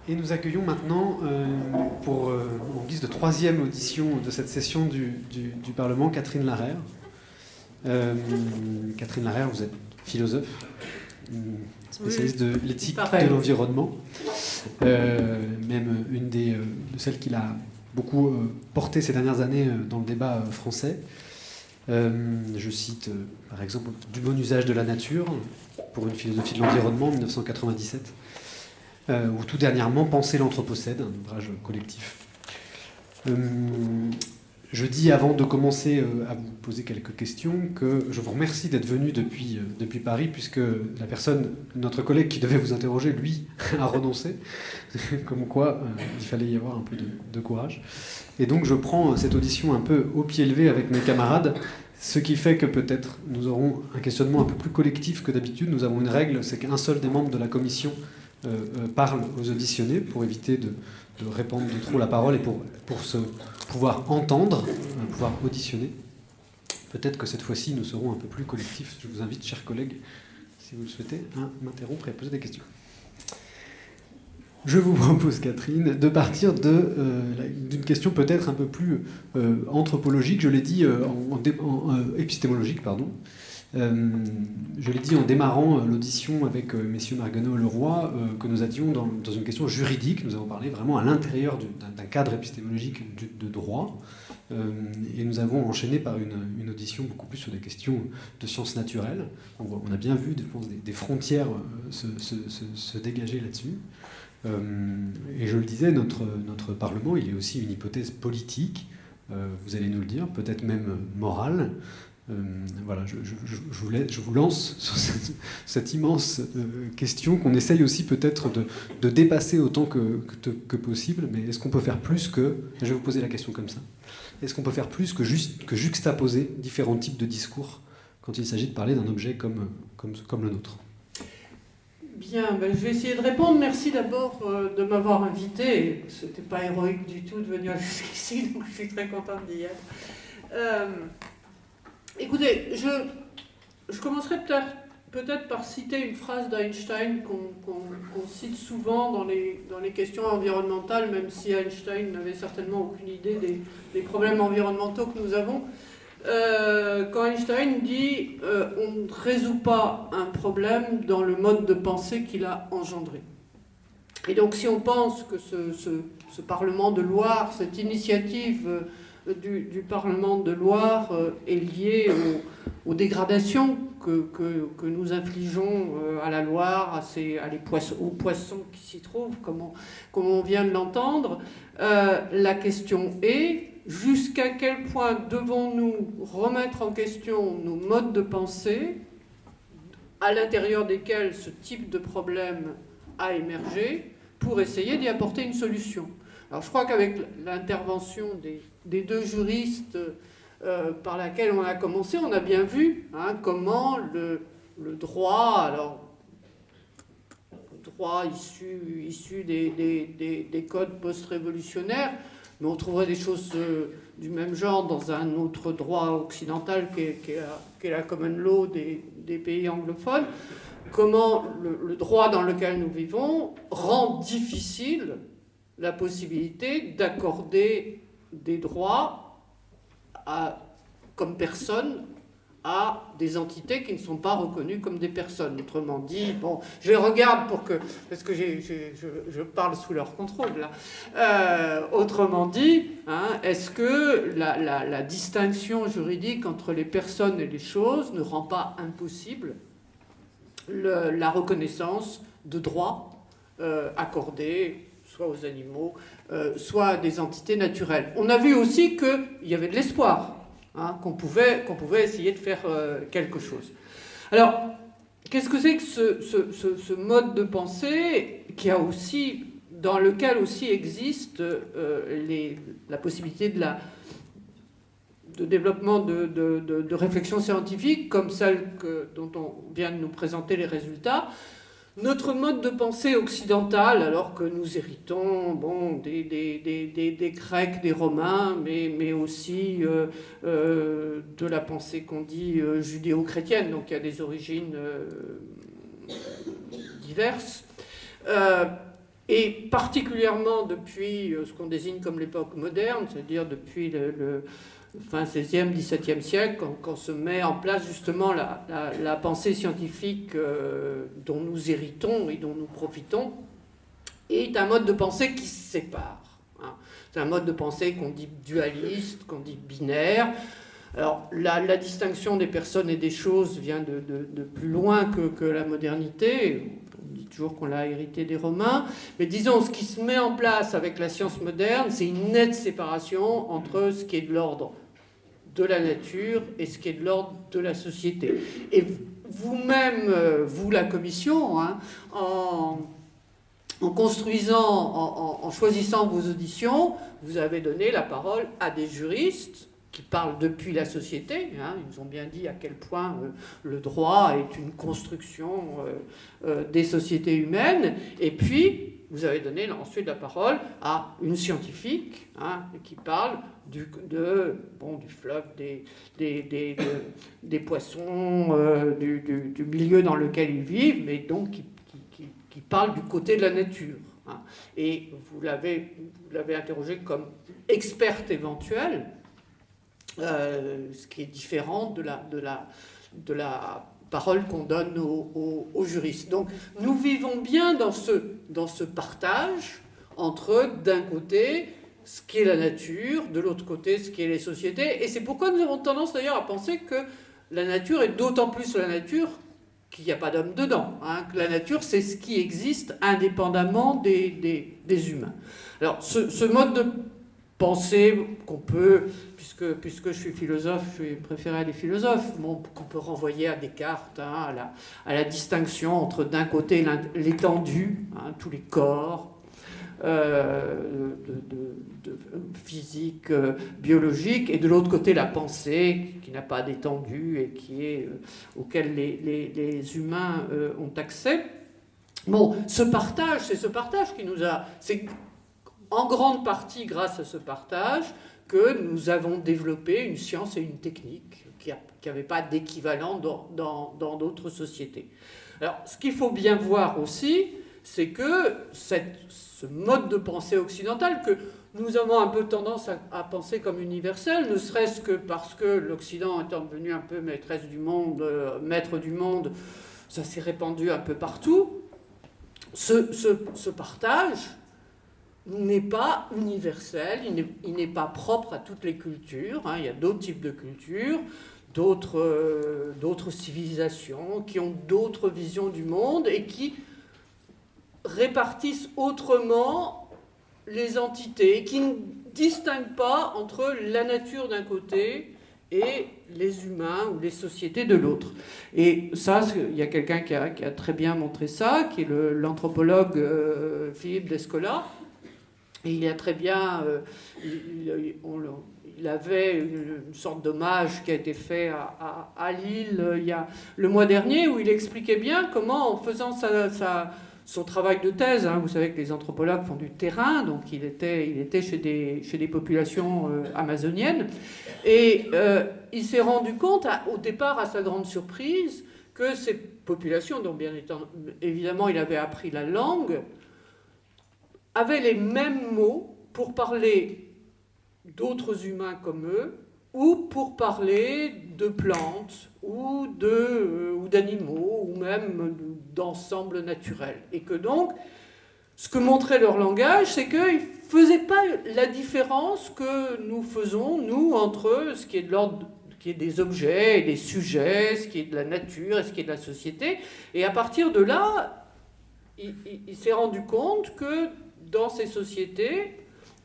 Et nous accueillons maintenant, en guise de troisième audition de cette session du Parlement, Catherine Larère. Catherine Larère, vous êtes philosophe, spécialiste de l'éthique de l'environnement, même une de celles qui l'a beaucoup porté ces dernières années dans le débat français. Je cite par exemple Du bon usage de la nature pour une philosophie de l'environnement en 1997, ou tout dernièrement Penser l'anthropocène, un ouvrage collectif. Je dis avant de commencer à vous poser quelques questions que je vous remercie d'être venu depuis Paris, puisque notre collègue qui devait vous interroger, lui, a renoncé, comme quoi il fallait y avoir un peu de courage. Et donc je prends cette audition un peu au pied levé avec mes camarades, ce qui fait que peut-être nous aurons un questionnement un peu plus collectif que d'habitude. Nous avons une règle, c'est qu'un seul des membres de la commission parle aux auditionnés pour éviter de répandre de trop la parole et pour se pouvoir entendre, pouvoir auditionner. Peut-être que cette fois-ci, nous serons un peu plus collectifs. Je vous invite, chers collègues, si vous le souhaitez, à m'interrompre et à poser des questions. Je vous propose, Catherine, de partir d'une question peut-être un peu plus anthropologique, je l'ai dit, épistémologique, pardon. Je l'ai dit en démarrant l'audition avec messieurs Marguenot et Leroy, que nous étions dans une question juridique. Nous avons parlé vraiment à l'intérieur d'un cadre épistémologique de droit, et nous avons enchaîné par une audition beaucoup plus sur des questions de sciences naturelles. On a bien vu, je pense, des frontières se dégager là-dessus. Et je le disais, notre Parlement, il est aussi une hypothèse politique, vous allez nous le dire, peut-être même morale. Voilà, je vous lance sur cette immense question qu'on essaye aussi peut-être de dépasser autant que possible, mais est-ce qu'on peut faire plus que... Je vais vous poser la question comme ça. Est-ce qu'on peut faire plus que juxtaposer différents types de discours quand il s'agit de parler d'un objet comme le nôtre ? Bien, je vais essayer de répondre. Merci d'abord de m'avoir invité. Ce n'était pas héroïque du tout de venir jusqu'ici, donc je suis très contente d'y être. Écoutez, je commencerai peut-être par citer une phrase d'Einstein qu'on cite souvent dans les questions environnementales, même si Einstein n'avait certainement aucune idée des problèmes environnementaux que nous avons. Quand Einstein dit on ne résout pas un problème dans le mode de pensée qu'il a engendré. Et donc si on pense que ce Parlement de Loire, cette initiative du Parlement de Loire est liée aux dégradations que nous infligeons à la Loire, aux poissons qui s'y trouvent, comme on vient de l'entendre, la question est: jusqu'à quel point devons-nous remettre en question nos modes de pensée à l'intérieur desquels ce type de problème a émergé pour essayer d'y apporter une solution. Alors je crois qu'avec l'intervention des deux juristes par laquelle on a commencé, on a bien vu comment le droit, issu des codes post-révolutionnaires, mais on trouverait des choses du même genre dans un autre droit occidental qui est la common law des pays anglophones. Comment le droit dans lequel nous vivons rend difficile la possibilité d'accorder des droits comme personnes à des entités qui ne sont pas reconnues comme des personnes. Autrement dit, je les regarde parce que je parle sous leur contrôle là. Autrement dit, est-ce que la distinction juridique entre les personnes et les choses ne rend pas impossible la reconnaissance de droits accordés soit aux animaux, soit à des entités naturelles. On a vu aussi qu'il y avait de l'espoir. Qu'on pouvait essayer de faire quelque chose. Alors, qu'est-ce que c'est que ce mode de pensée dans lequel aussi existe la possibilité de développement de réflexion scientifique, comme celle dont on vient de nous présenter les résultats? Notre mode de pensée occidental, alors que nous héritons des Grecs, des Romains, mais aussi de la pensée qu'on dit judéo-chrétienne, donc il y a des origines diverses, Et particulièrement depuis ce qu'on désigne comme l'époque moderne, c'est-à-dire depuis le fin 16e, 17e siècle, quand se met en place justement la pensée scientifique dont nous héritons et dont nous profitons, est un mode de pensée qui se sépare. Hein. C'est un mode de pensée qu'on dit dualiste, qu'on dit binaire. Alors, la distinction des personnes et des choses vient de plus loin que la modernité. On dit toujours qu'on l'a hérité des Romains. Mais disons, ce qui se met en place avec la science moderne, c'est une nette séparation entre ce qui est de l'ordre de la nature et ce qui est de l'ordre de la société. Et vous-même, vous, la commission, hein, en construisant, en choisissant vos auditions, vous avez donné la parole à des juristes qui parlent depuis la société. Hein, ils ont bien dit à quel point le droit est une construction des sociétés humaines. Et puis, vous avez donné ensuite la parole à une scientifique hein, qui parle du fleuve, des poissons, du milieu dans lequel ils vivent, mais donc qui parle du côté de la nature. Hein. Et vous l'avez interrogée comme experte éventuelle, ce qui est différent de la parole qu'on donne aux juristes. Donc nous vivons bien dans ce partage entre, d'un côté, ce qui est la nature, de l'autre côté, ce qui est les sociétés. Et c'est pourquoi nous avons tendance d'ailleurs à penser que la nature est d'autant plus la nature qu'il n'y a pas d'homme dedans. Hein, que la nature, c'est ce qui existe indépendamment des humains. Alors, ce mode de pensée qu'on peut, puisque je suis philosophe, je vais préférer à des philosophes, qu'on peut renvoyer à Descartes, hein, à la distinction entre, d'un côté, l'étendue, hein, tous les corps, de physique, biologique, et de l'autre côté la pensée qui n'a pas d'étendue et auquel les humains ont accès. Bon, c'est ce partage qui nous a... C'est en grande partie grâce à ce partage que nous avons développé une science et une technique qui n'avaient pas d'équivalent dans d'autres sociétés. Alors, ce qu'il faut bien voir aussi, c'est que ce mode de pensée occidental que nous avons un peu tendance à penser comme universel, ne serait-ce que parce que l'Occident étant devenu un peu maître du monde, ça s'est répandu un peu partout. Ce partage n'est pas universel, il n'est pas propre à toutes les cultures. Hein, il y a d'autres types de cultures, d'autres civilisations qui ont d'autres visions du monde et qui répartissent autrement les entités, qui ne distinguent pas entre la nature d'un côté et les humains ou les sociétés de l'autre. Et ça, il y a quelqu'un qui a très bien montré ça, qui est l'anthropologue Philippe Descola. Et il a très bien... il avait une sorte d'hommage qui a été fait à Lille le mois dernier, où il expliquait bien comment, en faisant son travail de thèse, hein, vous savez que les anthropologues font du terrain, donc il était chez des populations amazoniennes, et il s'est rendu compte, au départ, à sa grande surprise, que ces populations, dont bien évidemment il avait appris la langue, avaient les mêmes mots pour parler d'autres humains comme eux, ou pour parler de plantes, ou d'animaux, ou même d'ensembles naturels. Et que donc, ce que montrait leur langage, c'est qu'ils ne faisaient pas la différence que nous faisons, nous, entre ce qui est de l'ordre, qui est des objets et des sujets, ce qui est de la nature et ce qui est de la société. Et à partir de là, il s'est rendu compte que dans ces sociétés,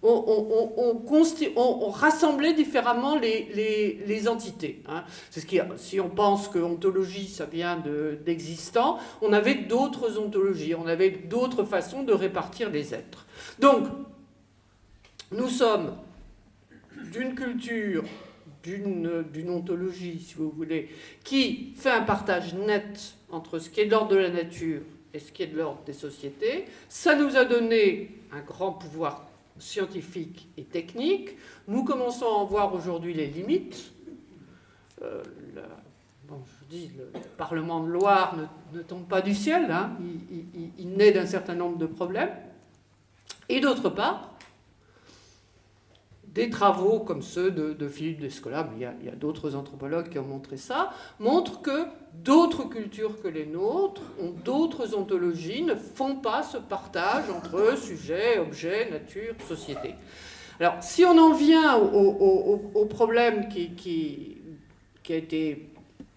on rassemblait différemment les entités. Hein. C'est si on pense que ontologie, ça vient d'existant, on avait d'autres ontologies, on avait d'autres façons de répartir les êtres. Donc, nous sommes d'une culture, d'une ontologie, si vous voulez, qui fait un partage net entre ce qui est de l'ordre de la nature et ce qui est de l'ordre des sociétés. Ça nous a donné un grand pouvoir scientifique et technique. Nous commençons à en voir aujourd'hui les limites. Je vous dis, le Parlement de Loire ne tombe pas du ciel. Hein. Il naît d'un certain nombre de problèmes. Et d'autre part, des travaux comme ceux de Philippe Descola, mais il y a d'autres anthropologues qui ont montré ça, montrent que d'autres cultures que les nôtres ont d'autres ontologies, ne font pas ce partage entre sujet, objet, nature, société. Alors, si on en vient au problème qui a été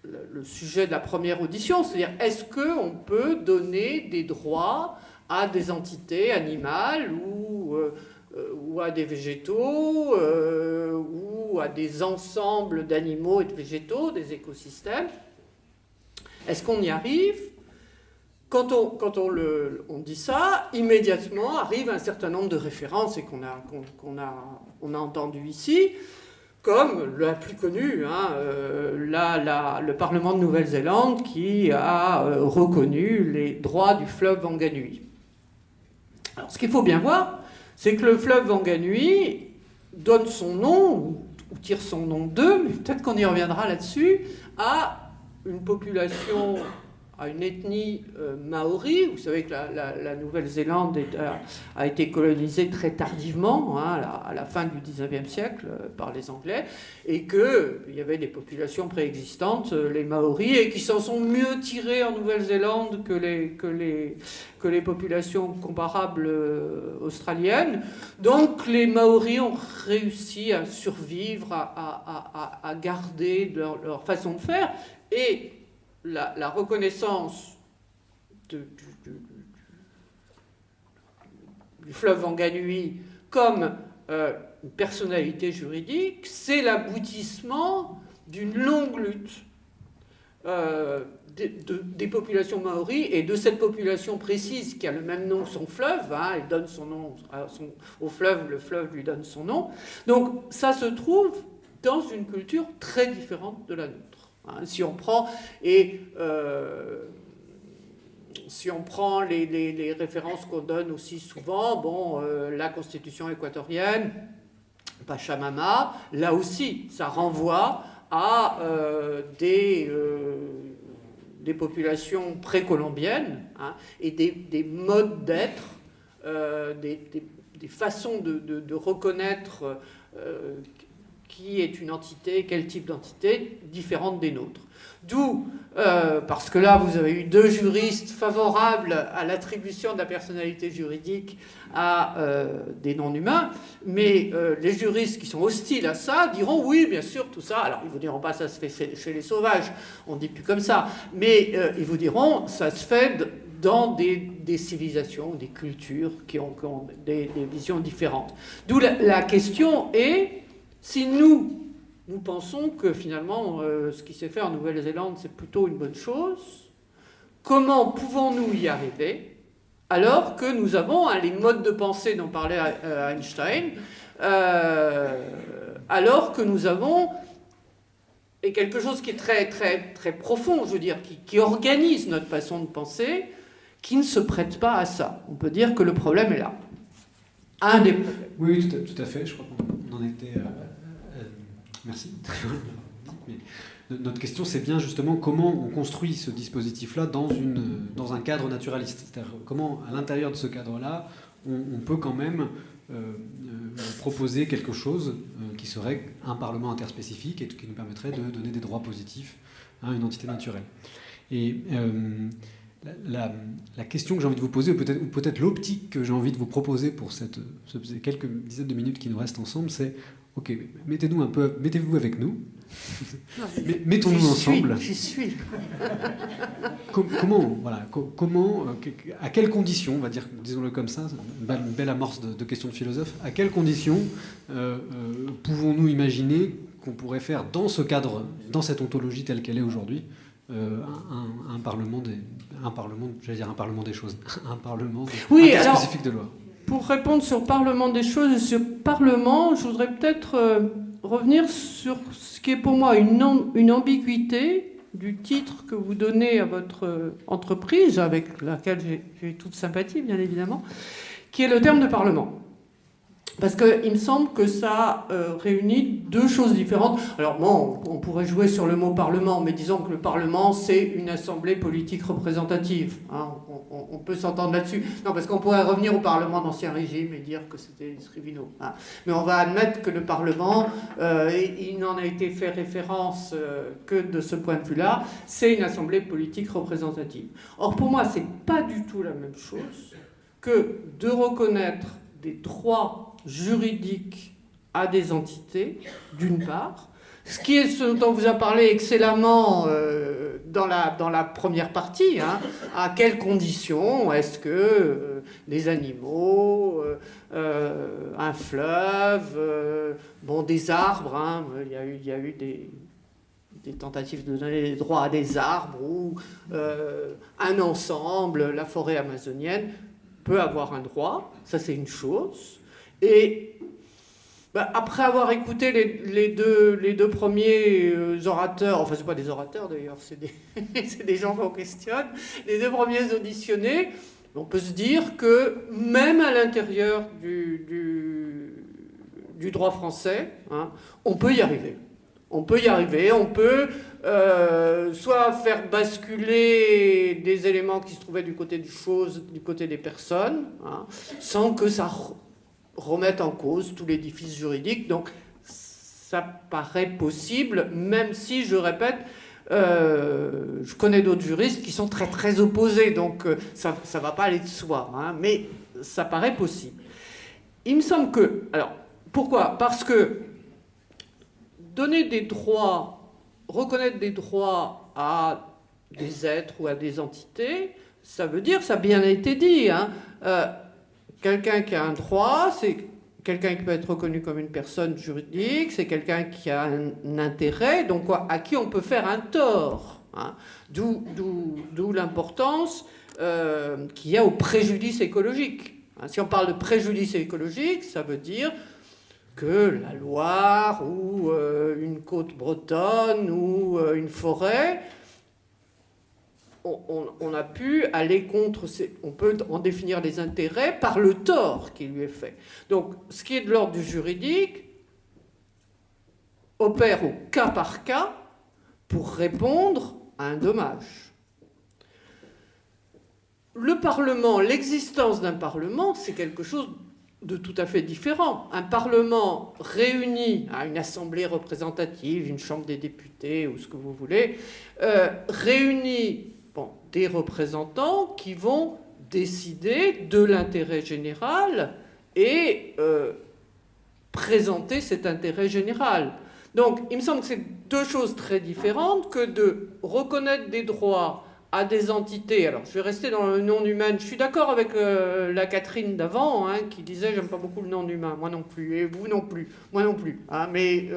le sujet de la première audition, c'est-à-dire est-ce qu'on peut donner des droits à des entités animales ou à des végétaux, ou à des ensembles d'animaux et de végétaux, des écosystèmes. Est-ce qu'on y arrive ? Quand on dit ça, immédiatement arrive un certain nombre de références et qu'on a entendu ici, comme la plus connue, le Parlement de Nouvelle-Zélande qui a reconnu les droits du fleuve Wanganui. Alors, ce qu'il faut bien voir, c'est que le fleuve Wanganui donne son nom, ou tire son nom d'eux, mais peut-être qu'on y reviendra là-dessus, à une population, à une ethnie maori. Vous savez que la Nouvelle-Zélande a été colonisée très tardivement, à la fin du XIXe siècle, par les Anglais, et qu'il y avait des populations préexistantes, les Maoris, et qui s'en sont mieux tirés en Nouvelle-Zélande que les populations comparables australiennes. Donc les Maoris ont réussi à survivre, à garder leur façon de faire, et la reconnaissance du fleuve Wanganui comme une personnalité juridique, c'est l'aboutissement d'une longue lutte des populations maoris et de cette population précise qui a le même nom que son fleuve. Elle donne son nom au fleuve, le fleuve lui donne son nom. Donc ça se trouve dans une culture très différente de la nôtre. Si on prend les références qu'on donne aussi souvent, la Constitution équatorienne, Pachamama, là aussi, ça renvoie à des populations précolombiennes, et des modes d'être, des façons de reconnaître qui est une entité, quel type d'entité, différente des nôtres. D'où, parce que là, vous avez eu deux juristes favorables à l'attribution de la personnalité juridique à des non-humains, mais les juristes qui sont hostiles à ça diront oui, bien sûr, tout ça. Alors, ils vous diront pas ça se fait chez les sauvages, on ne dit plus comme ça, mais ils vous diront ça se fait dans des civilisations, des cultures qui ont des visions différentes. D'où la question est, si nous pensons que finalement ce qui s'est fait en Nouvelle-Zélande c'est plutôt une bonne chose, comment pouvons-nous y arriver alors que nous avons les modes de pensée dont parlait Einstein, alors que nous avons quelque chose qui est très, très, très profond, je veux dire, qui organise notre façon de penser, qui ne se prête pas à ça. On peut dire que le problème est là. Un des problèmes. Oui, tout à fait. Je crois qu'on en était... Merci. Mais notre question, c'est bien justement comment on construit ce dispositif-là dans un cadre naturaliste. C'est-à-dire comment, à l'intérieur de ce cadre-là, on peut quand même proposer quelque chose qui serait un parlement interspécifique et qui nous permettrait de donner des droits positifs à une entité naturelle. Et la question que j'ai envie de vous poser, ou peut-être l'optique que j'ai envie de vous proposer pour ces quelques dizaines de minutes qui nous restent ensemble, c'est ok, mettez-vous avec nous, mettons-nous ensemble. J'y suis. Comment, à quelles conditions, on va dire, disons-le comme ça, une belle amorce de questions de philosophe, à quelles conditions pouvons-nous imaginer qu'on pourrait faire dans ce cadre, dans cette ontologie telle qu'elle est aujourd'hui, un parlement des choses, un parlement spécifique de loi. Pour répondre sur Parlement des choses et sur Parlement, je voudrais peut-être revenir sur ce qui est pour moi une ambiguïté du titre que vous donnez à votre entreprise, avec laquelle j'ai toute sympathie, bien évidemment, qui est le terme de Parlement. Parce qu'il me semble que ça réunit deux choses différentes. Alors bon, on pourrait jouer sur le mot Parlement, mais disons que le Parlement, c'est une assemblée politique représentative. Hein, on peut s'entendre là-dessus. Non, parce qu'on pourrait revenir au Parlement d'Ancien Régime et dire que c'était les tribunaux. Hein. Mais on va admettre que le Parlement, il n'en a été fait référence que de ce point de vue-là, c'est une assemblée politique représentative. Or, pour moi, c'est pas du tout la même chose que de reconnaître des droits juridiques à des entités, d'une part, ce dont on vous a parlé excellemment dans la première partie, hein, à quelles conditions est-ce que des animaux, un fleuve, des arbres, hein, il y a eu des tentatives de donner des droits à des arbres, ou un ensemble, la forêt amazonienne, peut avoir un droit, ça c'est une chose. Et après avoir écouté les deux premiers orateurs, enfin c'est pas des orateurs d'ailleurs, c'est des gens qu'on questionne, les deux premiers auditionnés, on peut se dire que même à l'intérieur du droit français, hein, on peut y arriver. On peut y arriver, on peut soit faire basculer des éléments qui se trouvaient du côté des choses, du côté des personnes, hein, sans que ça remette en cause tout l'édifice juridique. Donc ça paraît possible, même si, je répète, je connais d'autres juristes qui sont très très opposés, donc ça ne va pas aller de soi, hein, mais ça paraît possible. Il me semble que... Alors, pourquoi ? Parce que donner des droits, reconnaître des droits à des êtres ou à des entités, ça veut dire, ça a bien été dit, hein, quelqu'un qui a un droit, c'est quelqu'un qui peut être reconnu comme une personne juridique, c'est quelqu'un qui a un intérêt, donc à qui on peut faire un tort. Hein. D'où l'importance qu'il y a au préjudice écologique. Hein. Si on parle de préjudice écologique, ça veut dire que la Loire ou une côte bretonne ou une forêt, on a pu aller contre, on peut en définir les intérêts par le tort qui lui est fait. Donc, ce qui est de l'ordre du juridique opère au cas par cas pour répondre à un dommage. Le Parlement, l'existence d'un Parlement, c'est quelque chose de tout à fait différent. Un Parlement réuni à une assemblée représentative, une chambre des députés ou ce que vous voulez, réunit des représentants qui vont décider de l'intérêt général et présenter cet intérêt général. Donc, il me semble que c'est deux choses très différentes que de reconnaître des droits à des entités. Alors, je vais rester dans le non humain. Je suis d'accord avec la Catherine d'avant, hein, qui disait « j'aime pas beaucoup le non humain ». Moi non plus, et vous non plus. Moi non plus. Hein, mais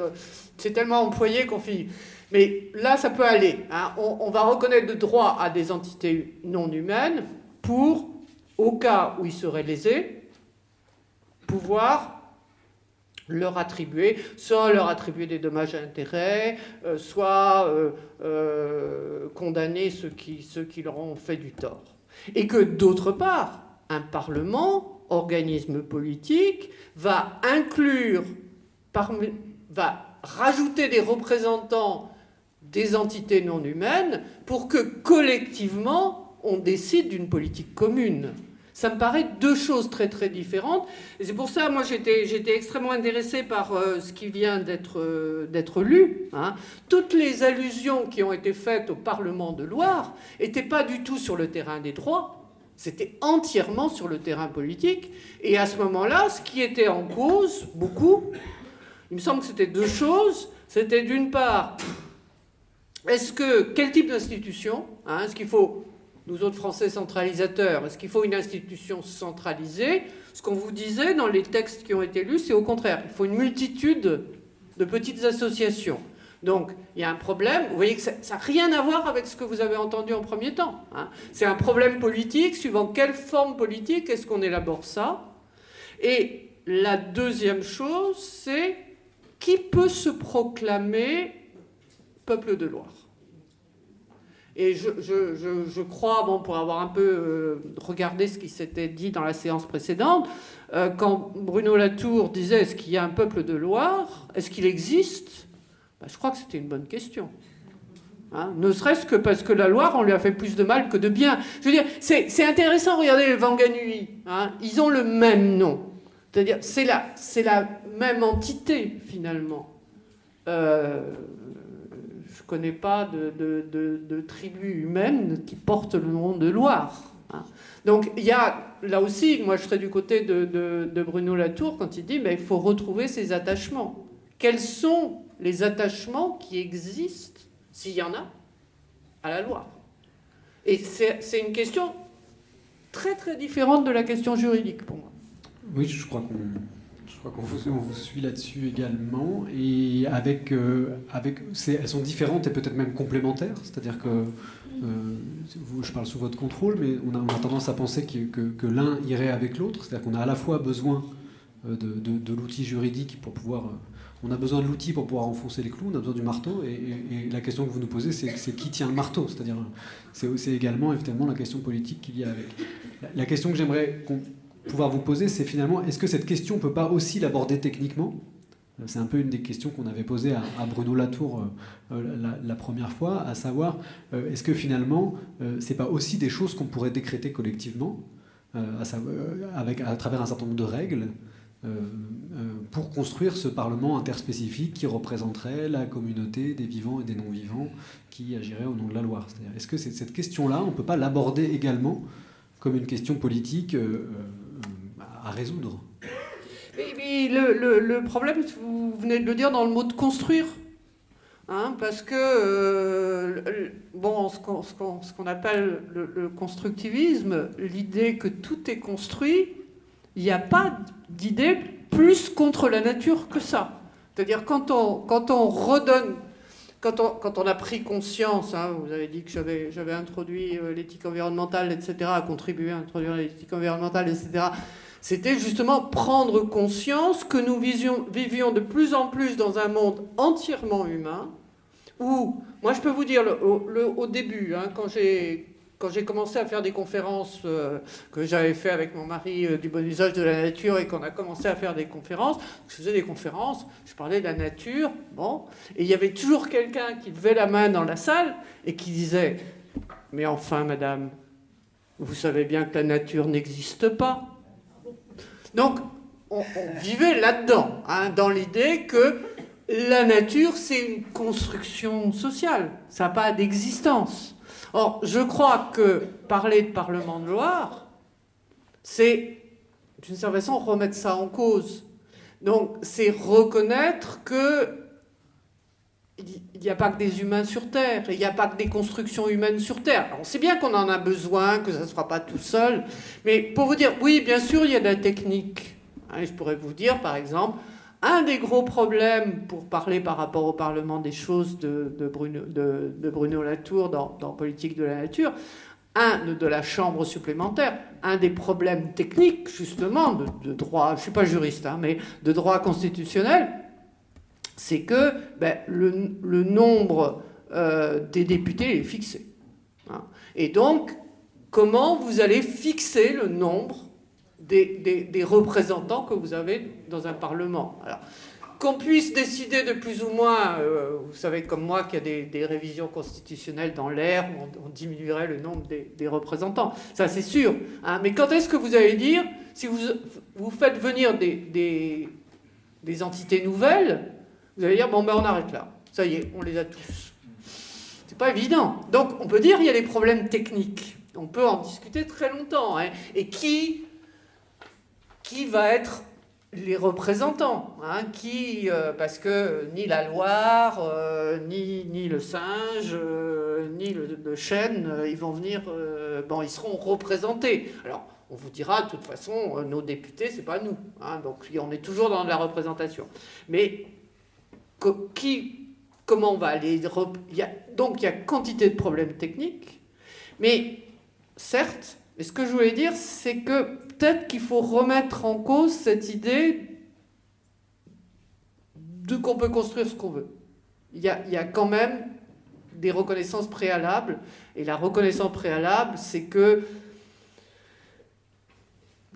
c'est tellement employé qu'on finit. Mais là, ça peut aller. Hein. On va reconnaître le droit à des entités non humaines pour, au cas où ils seraient lésés, pouvoir leur attribuer, soit leur attribuer des dommages à intérêts, soit condamner ceux qui leur ont fait du tort. Et que, d'autre part, un Parlement, organisme politique, va inclure, va rajouter des représentants des entités non humaines pour que, collectivement, on décide d'une politique commune. Ça me paraît deux choses très très différentes. Et c'est pour ça, moi, j'étais extrêmement intéressée par ce qui vient d'être lu. Hein. Toutes les allusions qui ont été faites au Parlement de Loire n'étaient pas du tout sur le terrain des droits. C'était entièrement sur le terrain politique. Et à ce moment-là, ce qui était en cause, beaucoup, il me semble que c'était deux choses. C'était d'une part, quel type d'institution, hein, est-ce qu'il faut... Nous autres Français centralisateurs, est-ce qu'il faut une institution centralisée ? Ce qu'on vous disait dans les textes qui ont été lus, c'est au contraire. Il faut une multitude de petites associations. Donc, il y a un problème. Vous voyez que ça n'a rien à voir avec ce que vous avez entendu en premier temps. Hein. C'est un problème politique. Suivant quelle forme politique est-ce qu'on élabore ça ? Et la deuxième chose, c'est qui peut se proclamer peuple de Loire ? Et je crois, bon, pour avoir un peu regardé ce qui s'était dit dans la séance précédente, quand Bruno Latour disait « Est-ce qu'il y a un peuple de Loire ? Est-ce qu'il existe ?» Ben, je crois que c'était une bonne question. Hein, ne serait-ce que parce que la Loire, on lui a fait plus de mal que de bien. Je veux dire, c'est intéressant, regardez les Wanganui. Hein, ils ont le même nom. C'est-à-dire, c'est la même entité, finalement. Je ne connais pas de tribu humaine qui porte le nom de Loire. Hein. Donc, il y a, là aussi, moi je serais du côté de Bruno Latour quand il dit il faut retrouver ses attachements. Quels sont les attachements qui existent, s'il y en a, à la Loire? Et c'est une question très très différente de la question juridique pour moi. Oui, je crois qu'on vous suit là-dessus également, et elles sont différentes et peut-être même complémentaires, c'est-à-dire que je parle sous votre contrôle, mais on a tendance à penser que l'un irait avec l'autre, c'est-à-dire qu'on a à la fois besoin de l'outil juridique pour pouvoir... On a besoin de l'outil pour pouvoir enfoncer les clous, on a besoin du marteau, et la question que vous nous posez, c'est qui tient le marteau, c'est-à-dire c'est également évidemment la question politique qu'il y a avec. La question que j'aimerais pouvoir vous poser, c'est finalement, est-ce que cette question ne peut pas aussi l'aborder techniquement ? C'est un peu une des questions qu'on avait posées à Bruno Latour la première fois, à savoir, est-ce que finalement, c'est pas aussi des choses qu'on pourrait décréter collectivement, à travers un certain nombre de règles, pour construire ce Parlement interspécifique qui représenterait la communauté des vivants et des non-vivants qui agirait au nom de la Loire. C'est-à-dire, est-ce que cette question-là, on ne peut pas l'aborder également comme une question politique à résoudre ? Mais le problème, vous venez de le dire dans le mot de construire. Hein, parce que, bon, ce qu'on appelle le constructivisme, l'idée que tout est construit, il n'y a pas d'idée plus contre la nature que ça. C'est-à-dire quand on redonne, quand on a pris conscience, hein, vous avez dit que j'avais introduit l'éthique environnementale, etc., à contribuer à introduire l'éthique environnementale, etc., c'était justement prendre conscience que nous vivions de plus en plus dans un monde entièrement humain, où, moi je peux vous dire, au début, hein, quand j'ai commencé à faire des conférences que j'avais fait avec mon mari du bon usage de la nature, et qu'on a commencé à faire des conférences, je faisais des conférences, je parlais de la nature, bon, et il y avait toujours quelqu'un qui levait la main dans la salle et qui disait « Mais enfin, madame, vous savez bien que la nature n'existe pas ». Donc, on vivait là-dedans, hein, dans l'idée que la nature, c'est une construction sociale, ça n'a pas d'existence. Or, je crois que parler de Parlement de Loire, c'est, d'une certaine façon, remettre ça en cause. Donc, c'est reconnaître qu'il n'y a pas que des humains sur Terre, il n'y a pas que des constructions humaines sur Terre. Alors, on sait bien qu'on en a besoin, que ça ne se fera pas tout seul, mais pour vous dire, oui, bien sûr, il y a de la technique. Hein, je pourrais vous dire, par exemple, un des gros problèmes, pour parler par rapport au Parlement des choses de Bruno Latour dans Politique de la nature, de la chambre supplémentaire, un des problèmes techniques, justement, de droit, je ne suis pas juriste, hein, mais de droit constitutionnel, c'est que le nombre des députés est fixé. Hein. Et donc, comment vous allez fixer le nombre des représentants que vous avez dans un Parlement. Alors, qu'on puisse décider de plus ou moins, vous savez comme moi qu'il y a des révisions constitutionnelles dans l'air où on diminuerait le nombre des représentants, ça c'est sûr. Hein. Mais quand est-ce que vous allez dire, si vous faites venir des entités nouvelles, vous allez dire, bon ben on arrête là, ça y est, on les a tous. C'est pas évident. Donc on peut dire qu'il y a des problèmes techniques. On peut en discuter très longtemps. Hein. Et qui va être les représentants, hein, parce que ni la Loire, ni le Singe, ni le Chêne, ils vont venir, ils seront représentés. Alors, on vous dira, de toute façon, nos députés, c'est pas nous, hein, donc on est toujours dans de la représentation. Mais comment on va aller... Donc, il y a quantité de problèmes techniques, mais certes, et ce que je voulais dire, c'est que peut-être qu'il faut remettre en cause cette idée qu'on peut construire ce qu'on veut. Il y a quand même des reconnaissances préalables. Et la reconnaissance préalable, c'est que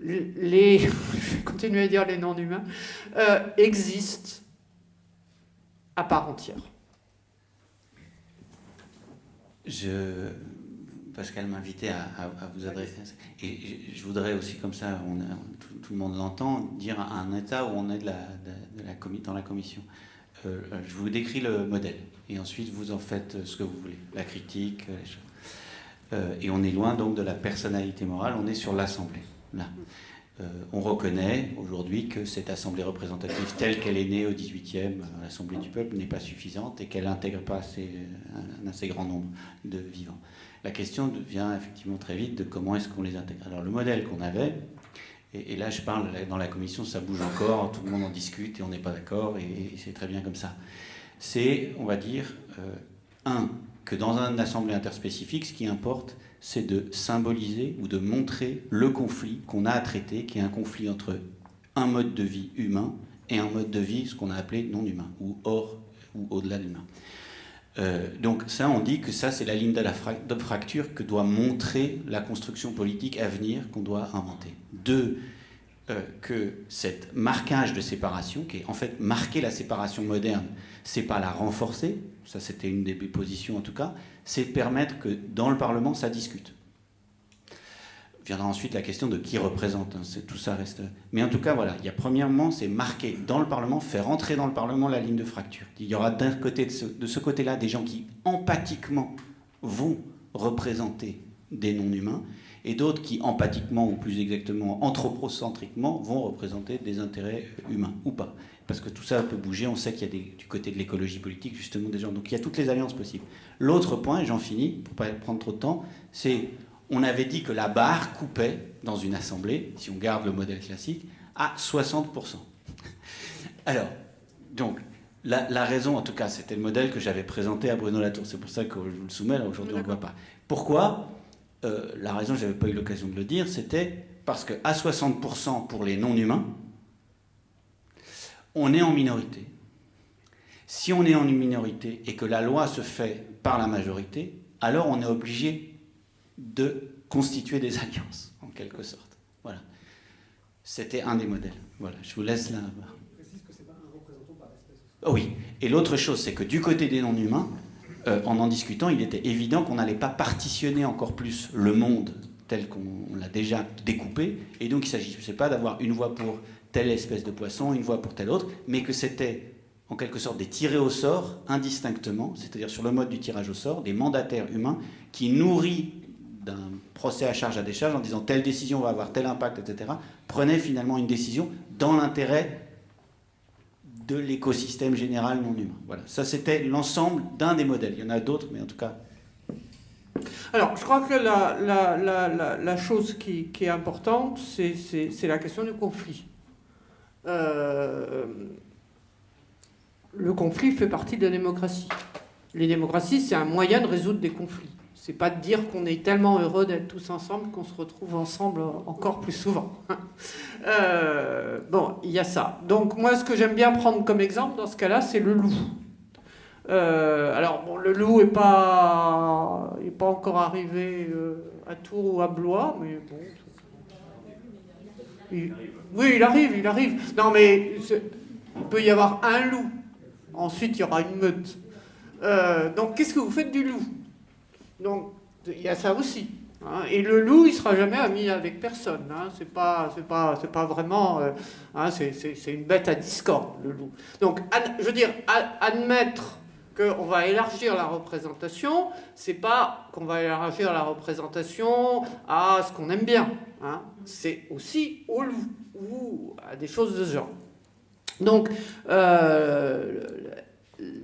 je vais continuer à dire les non-humains, existent à part entière. Pascal m'invitait à vous adresser. Et je voudrais aussi, comme ça, tout le monde l'entend, dire à un état où on est dans la commission. Je vous décris le modèle. Et ensuite, vous en faites ce que vous voulez. La critique, les choses. Et on est loin donc de la personnalité morale. On est sur l'Assemblée. Là. On reconnaît aujourd'hui que cette Assemblée représentative, telle qu'elle est née au 18e, l'Assemblée du peuple, n'est pas suffisante et qu'elle n'intègre pas un assez grand nombre de vivants. La question devient effectivement très vite de comment est-ce qu'on les intègre. Alors le modèle qu'on avait, et là je parle dans la commission, ça bouge encore, tout le monde en discute et on n'est pas d'accord et c'est très bien comme ça. C'est, on va dire, que dans une assemblée interspécifique, ce qui importe, c'est de symboliser ou de montrer le conflit qu'on a à traiter, qui est un conflit entre un mode de vie humain et un mode de vie, ce qu'on a appelé non humain, ou hors ou au-delà de l'humain. Donc ça, on dit que ça, c'est la ligne de fracture que doit montrer la construction politique à venir qu'on doit inventer. Deux, que cet marquage de séparation, qui est en fait marquer la séparation moderne, c'est pas la renforcer, ça c'était une des positions en tout cas, c'est permettre que dans le Parlement, ça discute. Viendra ensuite la question de qui représente, hein, tout ça reste... Mais en tout cas, voilà, il y a premièrement, c'est marquer dans le Parlement, faire entrer dans le Parlement la ligne de fracture. Il y aura d'un côté, de ce côté-là, des gens qui, empathiquement, vont représenter des non-humains, et d'autres qui, empathiquement, ou plus exactement, anthropocentriquement, vont représenter des intérêts humains, ou pas. Parce que tout ça peut bouger, on sait qu'il y a du côté de l'écologie politique, justement, des gens. Donc il y a toutes les alliances possibles. L'autre point, et j'en finis, pour ne pas prendre trop de temps, c'est... On avait dit que la barre coupait dans une assemblée, si on garde le modèle classique, à 60%. Alors, donc, la raison, en tout cas, c'était le modèle que j'avais présenté à Bruno Latour. C'est pour ça que je vous le soumets, là, aujourd'hui, on ne le voit pas. Pourquoi ? La raison, je n'avais pas eu l'occasion de le dire, c'était parce qu'à 60% pour les non-humains, on est en minorité. Si on est en minorité et que la loi se fait par la majorité, alors on est obligé de constituer des alliances, en quelque sorte. Voilà. C'était un des modèles. Voilà, je vous laisse là. Je précise que c'est pas un représentant par espèce. Oh oui. Et l'autre chose, c'est que du côté des non-humains, en discutant, il était évident qu'on n'allait pas partitionner encore plus le monde tel qu'on l'a déjà découpé. Et donc, il ne s'agissait pas d'avoir une voix pour telle espèce de poisson, une voix pour telle autre, mais que c'était en quelque sorte des tirés au sort indistinctement, c'est-à-dire sur le mode du tirage au sort, des mandataires humains qui nourris d'un procès à charge à décharge en disant telle décision va avoir tel impact, etc., prenaient finalement une décision dans l'intérêt de l'écosystème général non humain. Voilà, ça c'était l'ensemble d'un des modèles. Il y en a d'autres, mais en tout cas... Alors, je crois que la chose qui est importante, c'est la question du conflit. Le conflit fait partie de la démocratie. Les démocraties, c'est un moyen de résoudre des conflits. C'est pas de dire qu'on est tellement heureux d'être tous ensemble qu'on se retrouve ensemble encore plus souvent. Bon, il y a ça. Donc moi, ce que j'aime bien prendre comme exemple dans ce cas-là, c'est le loup. Alors, bon, le loup n'est pas encore arrivé à Tours ou à Blois, mais bon... Oui, il arrive. Non, mais il peut y avoir un loup. Ensuite, il y aura une meute. Donc, qu'est-ce que vous faites du loup ? Donc, il y a ça aussi. Hein. Et le loup, il ne sera jamais ami avec personne. Hein. C'est pas vraiment... hein, c'est une bête à discorde, le loup. Donc, je veux dire, admettre qu'on va élargir la représentation, c'est pas qu'on va élargir la représentation à ce qu'on aime bien. Hein. C'est aussi au loup ou à des choses de ce genre. Donc,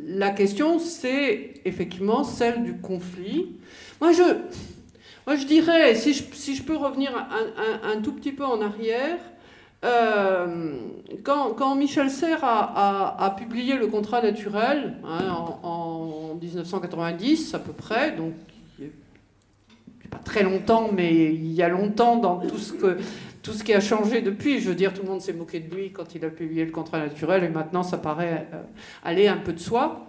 la question, c'est effectivement celle du conflit. Moi, je dirais, si je peux revenir un tout petit peu en arrière, quand Michel Serres a publié le contrat naturel, hein, en 1990 à peu près, donc pas très longtemps, mais il y a longtemps dans tout ce qui a changé depuis. Je veux dire, tout le monde s'est moqué de lui quand il a publié le contrat naturel, et maintenant ça paraît aller un peu de soi.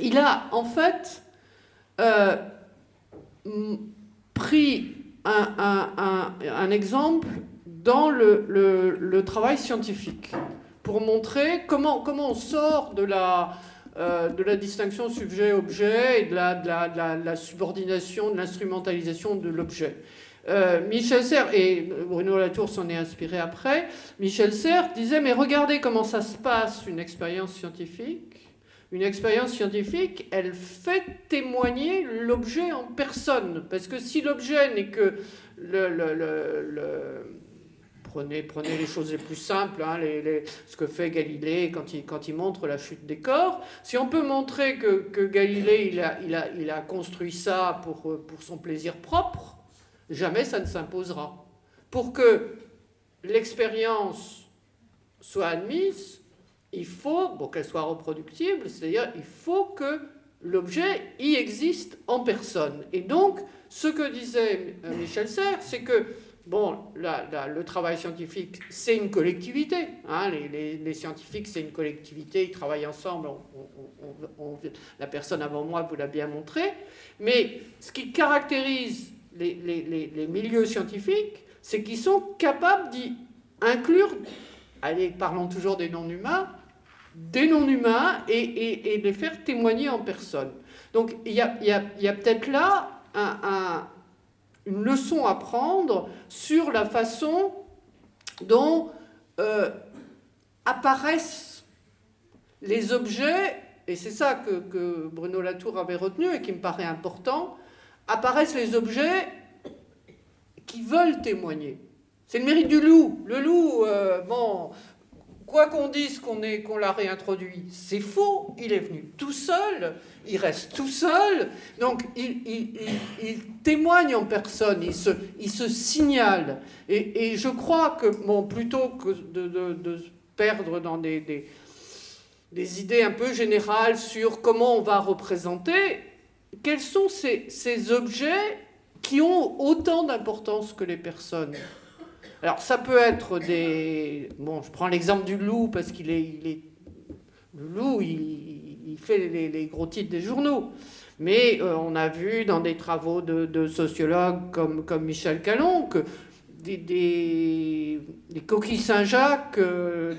Il a en fait pris un exemple dans le travail scientifique pour montrer comment on sort de la distinction sujet-objet et de la subordination, de l'instrumentalisation de l'objet. Michel Serres, et Bruno Latour s'en est inspiré après, Michel Serres disait, mais regardez comment ça se passe, une expérience scientifique. Une expérience scientifique, elle fait témoigner l'objet en personne. Parce que si l'objet n'est que Prenez les choses les plus simples, hein, ce que fait Galilée quand il montre la chute des corps. Si on peut montrer que Galilée il a construit ça pour son plaisir propre, jamais ça ne s'imposera. Pour que l'expérience soit admise, il faut qu'elle soit reproductible, c'est-à-dire il faut que l'objet y existe en personne. Et donc, ce que disait Michel Serres, c'est que le travail scientifique, c'est une collectivité. Hein, les scientifiques, c'est une collectivité, ils travaillent ensemble. La personne avant moi vous l'a bien montré. Mais ce qui caractérise les milieux scientifiques, c'est qu'ils sont capables d'y inclure, allez, parlons toujours des non-humains et les faire témoigner en personne. Donc il y a peut-être là une leçon à prendre sur la façon dont apparaissent les objets, et c'est ça que Bruno Latour avait retenu et qui me paraît important, apparaissent les objets qui veulent témoigner. C'est le mérite du loup. Le loup, quoi qu'on dise qu'on l'a réintroduit, c'est faux. Il est venu tout seul, il reste tout seul, donc il témoigne en personne, il se signale. Et je crois que, plutôt que de se perdre dans des idées un peu générales sur comment on va représenter, quels sont ces objets qui ont autant d'importance que les personnes. Alors, ça peut être je prends l'exemple du loup, parce le loup, il fait les gros titres des journaux. Mais on a vu dans des travaux de sociologues comme Michel Callon que des coquilles Saint-Jacques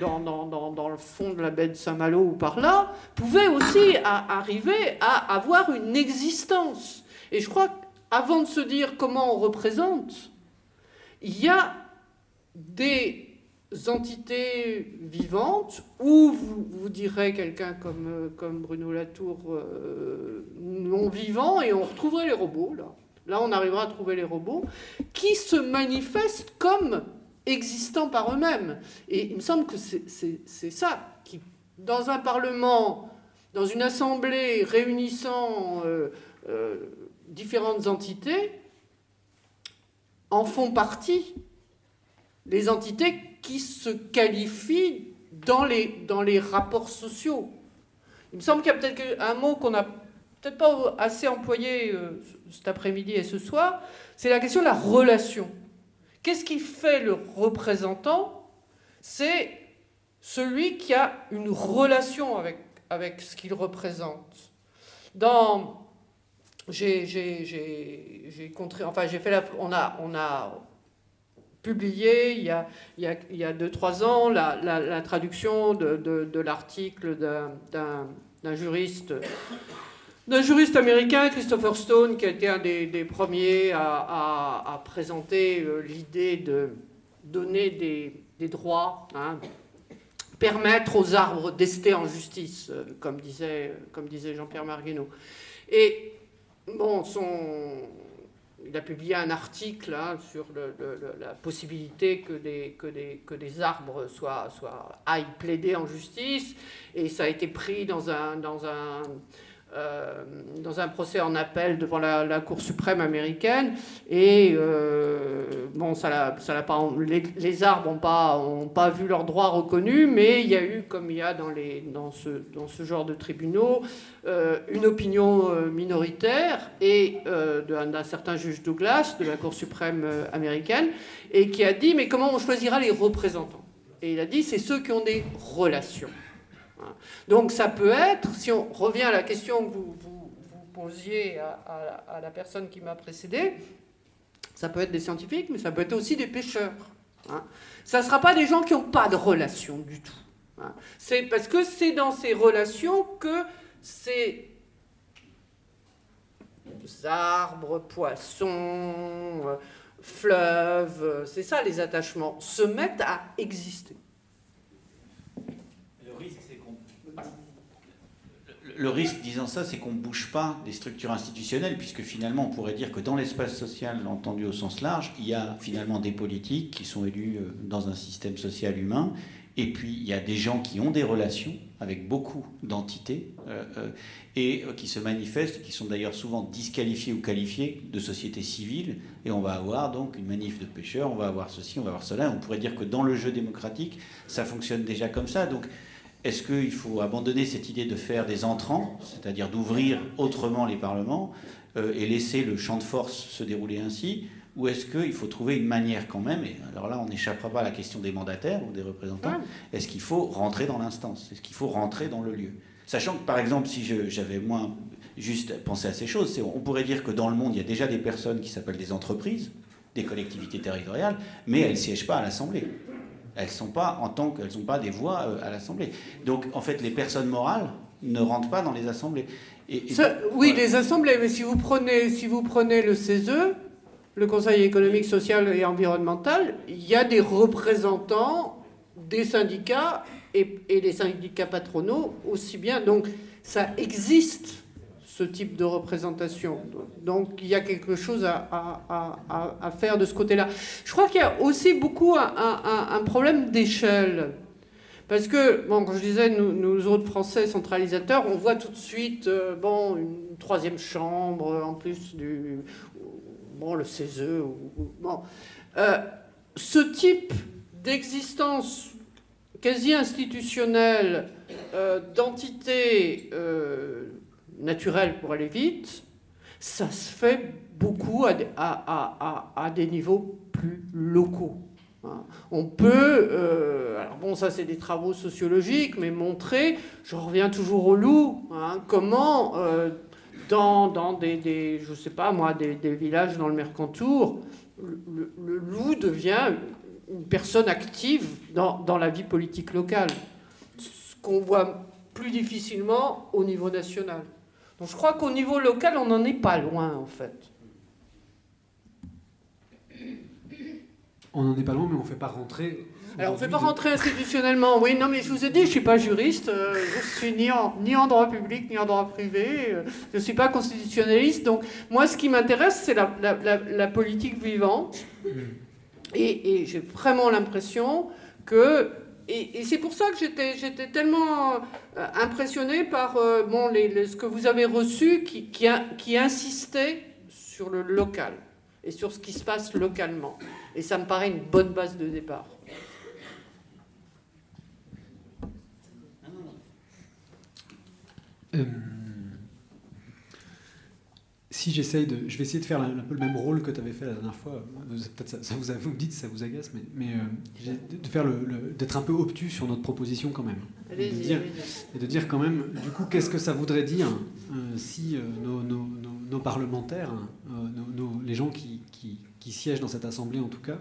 dans le fond de la baie de Saint-Malo ou par là pouvaient aussi arriver à avoir une existence. Et je crois qu'avant de se dire comment on représente, il y a des entités vivantes, ou vous direz quelqu'un comme Bruno Latour non vivant, et on retrouverait les robots, là on arrivera à trouver les robots, qui se manifestent comme existants par eux-mêmes. Et il me semble que c'est ça, qui, dans un parlement, dans une assemblée réunissant différentes entités, en font partie les entités qui se qualifient dans les rapports sociaux. Il me semble qu'il y a peut-être un mot qu'on n'a peut-être pas assez employé cet après-midi et ce soir, c'est la question de la relation. Qu'est-ce qui fait le représentant? C'est celui qui a une relation avec ce qu'il représente. On a publié il y a 2-3 ans la traduction de l'article d'un juriste américain, Christopher Stone, qui a été un des premiers à présenter l'idée de donner des droits, permettre aux arbres d'ester en justice, comme disait Jean-Pierre Marguenot. Et il a publié un article sur la possibilité que des arbres aillent plaider en justice, et ça a été pris dans un procès en appel devant la Cour suprême américaine, et les arbres n'ont pas vu leurs droits reconnus, mais il y a eu, comme il y a dans ce genre de tribunaux, une opinion minoritaire et d'un certain juge Douglas de la Cour suprême américaine, et qui a dit, mais comment on choisira les représentants? Et il a dit, c'est ceux qui ont des relations. Donc ça peut être, si on revient à la question que vous posiez à la personne qui m'a précédé, ça peut être des scientifiques, mais ça peut être aussi des pêcheurs. Hein. Ça ne sera pas des gens qui n'ont pas de relation du tout. Hein. C'est parce que c'est dans ces relations que ces arbres, poissons, fleuves, c'est ça les attachements, se mettent à exister. Le risque, disant ça, c'est qu'on ne bouge pas des structures institutionnelles, puisque finalement, on pourrait dire que dans l'espace social, entendu au sens large, il y a finalement des politiques qui sont élus dans un système social humain, et puis il y a des gens qui ont des relations avec beaucoup d'entités, et qui se manifestent, qui sont d'ailleurs souvent disqualifiés ou qualifiés de société civile, et on va avoir donc une manif de pêcheurs, on va avoir ceci, on va avoir cela. On pourrait dire que dans le jeu démocratique, ça fonctionne déjà comme ça. Donc, est-ce qu'il faut abandonner cette idée de faire des entrants, c'est-à-dire d'ouvrir autrement les parlements et laisser le champ de force se dérouler ainsi, ou est-ce qu'il faut trouver une manière quand même, et alors là on n'échappera pas à la question des mandataires ou des représentants, est-ce qu'il faut rentrer dans l'instance, est-ce qu'il faut rentrer dans le lieu? Sachant que par exemple, si j'avais moins juste pensé à ces choses, on pourrait dire que dans le monde il y a déjà des personnes qui s'appellent des entreprises, des collectivités territoriales, mais elles ne siègent pas à l'Assemblée. Elles sont pas en tant qu'elles n'ont pas des voix à l'Assemblée. Donc en fait, les personnes morales ne rentrent pas dans les assemblées. Oui, voilà. Les assemblées, mais si vous prenez le CESE, le Conseil économique, social et environnemental, il y a des représentants des syndicats et les syndicats patronaux aussi bien. Donc ça existe, ce type de représentation. Donc il y a quelque chose à faire de ce côté-là. Je crois qu'il y a aussi beaucoup un problème d'échelle. Parce que, bon, quand je disais, nous autres Français centralisateurs, on voit tout de suite, une troisième chambre, en plus le CESE. Ce type d'existence quasi institutionnelle d'entité naturelle, pour aller vite, ça se fait beaucoup à des niveaux plus locaux. On peut, ça c'est des travaux sociologiques, mais montrer, je reviens toujours au loup, comment dans des je sais pas moi, des villages dans le Mercantour, le loup devient une personne active dans la vie politique locale, ce qu'on voit plus difficilement au niveau national. Donc je crois qu'au niveau local, on n'en est pas loin, en fait. On n'en est pas loin, mais on ne fait pas rentrer... Alors, on ne fait pas rentrer institutionnellement, oui. Non, mais je vous ai dit, je ne suis pas juriste. Je suis ni en droit public, ni en droit privé. Je ne suis pas constitutionnaliste. Donc, moi, ce qui m'intéresse, c'est la politique vivante. Et j'ai vraiment l'impression que... Et c'est pour ça que j'étais tellement impressionnée par ce que vous avez reçu qui insistait sur le local et sur ce qui se passe localement. Et ça me paraît une bonne base de départ. Si je vais essayer de faire un peu le même rôle que tu avais fait la dernière fois. Peut-être vous me dites si ça vous agace, mais de faire d'être un peu obtus sur notre proposition quand même. Et de dire quand même, du coup, qu'est-ce que ça voudrait dire si nos parlementaires, les gens qui siègent dans cette assemblée en tout cas,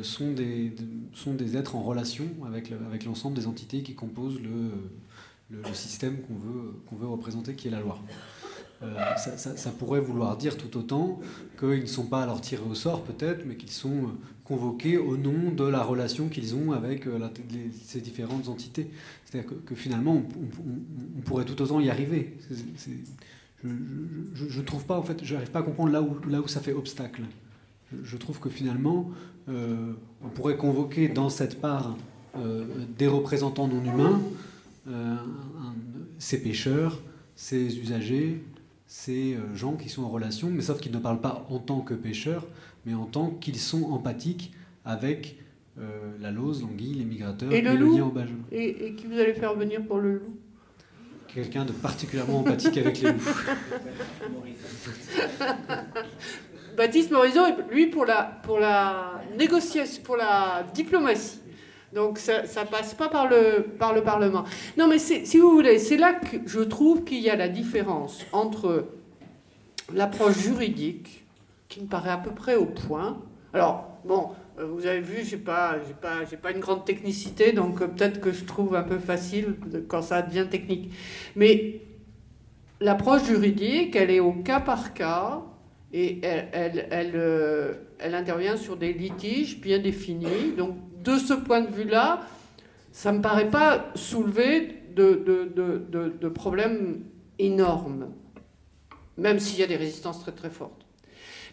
sont des êtres en relation avec l'ensemble des entités qui composent le système qu'on veut représenter, qui est la loi. Ça pourrait vouloir dire tout autant qu'ils ne sont pas alors tirés au sort peut-être, mais qu'ils sont convoqués au nom de la relation qu'ils ont avec ces différentes entités. C'est-à-dire que finalement, on pourrait tout autant y arriver. Je trouve pas, en fait, je n'arrive pas à comprendre là où ça fait obstacle. Je trouve que finalement, on pourrait convoquer dans cette part des représentants non humains, ces pêcheurs, ces usagers, ces gens qui sont en relation, mais sauf qu'ils ne parlent pas en tant que pêcheurs, mais en tant qu'ils sont empathiques avec la lauze, l'anguille, les migrateurs et le lien au Bajau. Et qui vous allez faire venir pour le loup? Quelqu'un de particulièrement empathique avec les loups. Baptiste Morisot, lui, pour la négociation, pour la diplomatie. Donc ça passe pas par le Parlement. Non, mais si vous voulez, c'est là que je trouve qu'il y a la différence entre l'approche juridique, qui me paraît à peu près au point. Alors, bon, vous avez vu, j'ai pas une grande technicité, donc peut-être que je trouve un peu facile quand ça devient technique. Mais l'approche juridique, elle est au cas par cas, et elle intervient sur des litiges bien définis. Donc, de ce point de vue-là, ça ne me paraît pas soulever de problèmes énormes, même s'il y a des résistances très très fortes.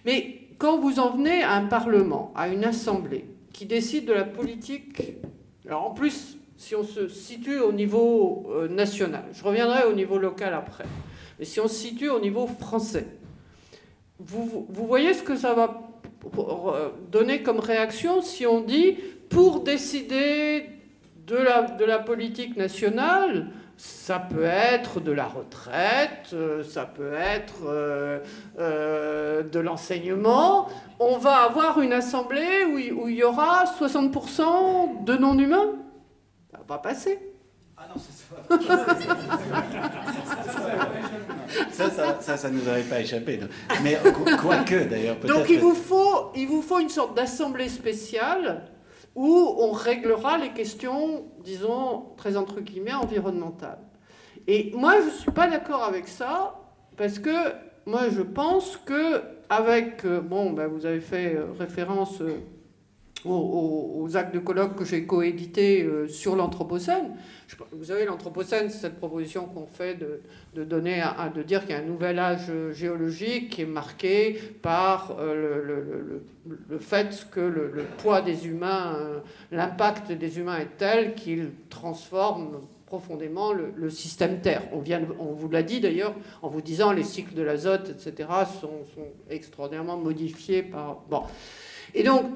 Mais quand vous en venez à un Parlement, à une Assemblée, qui décide de la politique, alors en plus, si on se situe au niveau national, je reviendrai au niveau local après, mais si on se situe au niveau français, vous voyez ce que ça va donner comme réaction si on dit, pour décider de la politique nationale, ça peut être de la retraite, ça peut être de l'enseignement, on va avoir une assemblée où il y aura 60% de non-humains. Ça va pas passer. Ah non, ça nous aurait pas échappé. Mais quoique, d'ailleurs, peut-être... Donc il vous faut une sorte d'assemblée spéciale où on réglera les questions, disons, très entre guillemets, environnementales. Et moi, je ne suis pas d'accord avec ça, parce que moi, je pense que avec... vous avez fait référence aux actes de colloque que j'ai coédités sur l'Anthropocène. Vous savez, l'Anthropocène, c'est cette proposition qu'on fait de dire qu'il y a un nouvel âge géologique qui est marqué par le fait que le poids des humains, l'impact des humains est tel qu'il transforme profondément le système Terre. On vous l'a dit d'ailleurs en vous disant les cycles de l'azote, etc., sont extraordinairement modifiés par... Bon. Et donc,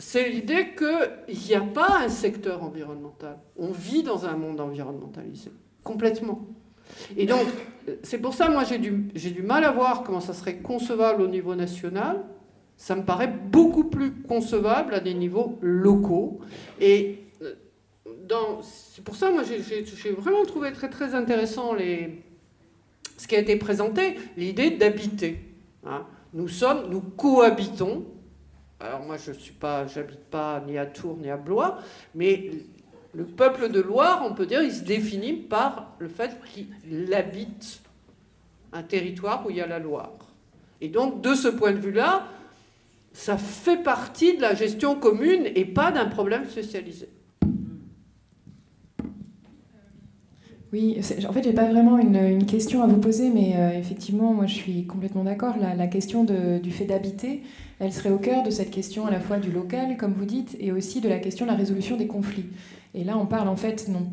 c'est l'idée qu'il n'y a pas un secteur environnemental. On vit dans un monde environnementalisé, complètement. Et donc, c'est pour ça, moi, j'ai du mal à voir comment ça serait concevable au niveau national. Ça me paraît beaucoup plus concevable à des niveaux locaux. Et c'est pour ça, moi, j'ai vraiment trouvé très, très intéressant ce qui a été présenté, l'idée d'habiter. Hein. Nous cohabitons. Alors moi, j'habite pas ni à Tours ni à Blois, mais le peuple de Loire, on peut dire, il se définit par le fait qu'il habite un territoire où il y a la Loire. Et donc, de ce point de vue-là, ça fait partie de la gestion commune et pas d'un problème spécialisé. Oui, en fait, j'ai pas vraiment une question à vous poser, mais effectivement, moi, je suis complètement d'accord. La question du fait d'habiter, elle serait au cœur de cette question à la fois du local, comme vous dites, et aussi de la question de la résolution des conflits. Et là, on parle en fait, non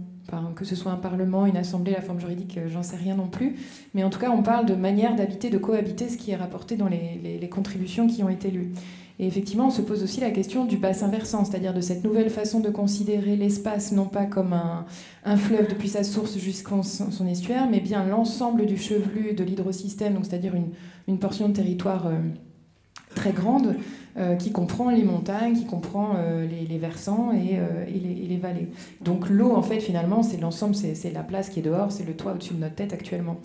que ce soit un parlement, une assemblée, la forme juridique, j'en sais rien non plus, mais en tout cas, on parle de manière d'habiter, de cohabiter, ce qui est rapporté dans les contributions qui ont été lues. Et effectivement, on se pose aussi la question du bassin versant, c'est-à-dire de cette nouvelle façon de considérer l'espace, non pas comme un fleuve depuis sa source jusqu'en son estuaire, mais bien l'ensemble du chevelu de l'hydrosystème, donc c'est-à-dire une portion de territoire très grande, qui comprend les montagnes, qui comprend les versants et les vallées. Donc l'eau, en fait, finalement, c'est l'ensemble, c'est la place qui est dehors, c'est le toit au-dessus de notre tête actuellement.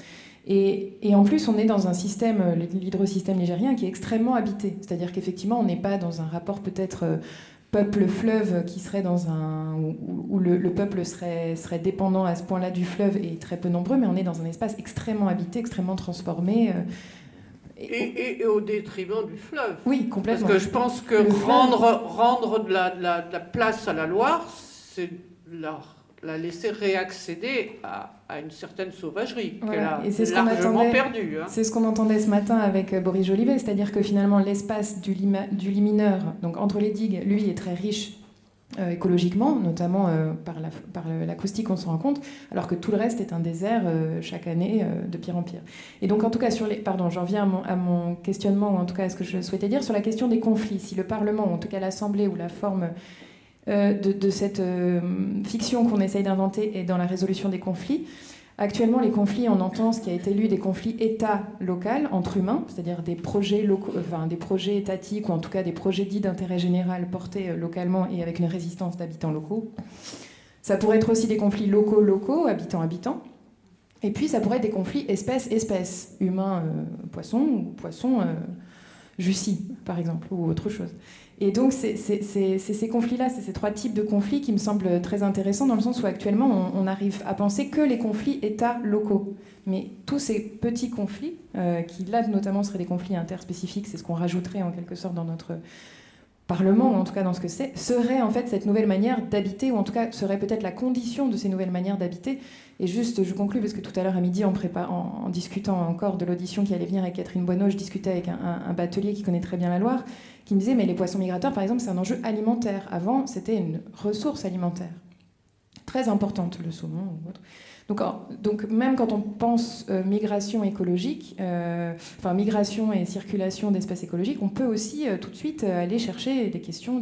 Et en plus, on est dans un système, l'hydrosystème nigérien, qui est extrêmement habité. C'est-à-dire qu'effectivement, on n'est pas dans un rapport peut-être peuple-fleuve qui serait dans où le peuple serait dépendant à ce point-là du fleuve et très peu nombreux, mais on est dans un espace extrêmement habité, extrêmement transformé. Et au détriment du fleuve. Oui, complètement. Parce que je pense que rendre de la place à la Loire, c'est la laisser réaccéder à une certaine sauvagerie voilà. qu'elle a largement perdue. Hein. C'est ce qu'on entendait ce matin avec Boris Jolivet, c'est-à-dire que finalement l'espace du Limineur, donc entre les digues, lui est très riche écologiquement, notamment par l'acoustique on se rend compte, alors que tout le reste est un désert chaque année de pire en pire. Et donc en tout cas j'en viens à mon questionnement, ou en tout cas à ce que je souhaitais dire sur la question des conflits. Si le Parlement, ou en tout cas l'Assemblée ou la forme de cette fiction qu'on essaye d'inventer est dans la résolution des conflits, Actuellement, les conflits, on entend ce qui a été lu des conflits État-local entre humains, c'est-à-dire des projets locaux, enfin des projets étatiques ou en tout cas des projets dits d'intérêt général portés localement et avec une résistance d'habitants locaux. Ça pourrait être aussi des conflits locaux, habitants-habitants. Et puis ça pourrait être des conflits espèce-espèce, humain-poisson ou poisson-Jussie, par exemple, ou autre chose. Et donc, c'est ces conflits-là, c'est ces trois types de conflits qui me semblent très intéressants dans le sens où actuellement, on arrive à penser que les conflits États locaux. Mais tous ces petits conflits, qui là notamment seraient des conflits interspécifiques, c'est ce qu'on rajouterait en quelque sorte dans notre Parlement, ou en tout cas dans ce que c'est, serait en fait cette nouvelle manière d'habiter, ou en tout cas serait peut-être la condition de ces nouvelles manières d'habiter. Et juste, je conclus, parce que tout à l'heure à midi, en discutant encore de l'audition qui allait venir avec Catherine Boineau, je discutais avec un batelier qui connaît très bien la Loire, qui me disait, mais les poissons migrateurs, par exemple, c'est un enjeu alimentaire. Avant, c'était une ressource alimentaire très importante, le saumon ou autre. Donc même quand on pense migration écologique, migration et circulation d'espèces écologiques, on peut aussi tout de suite aller chercher des questions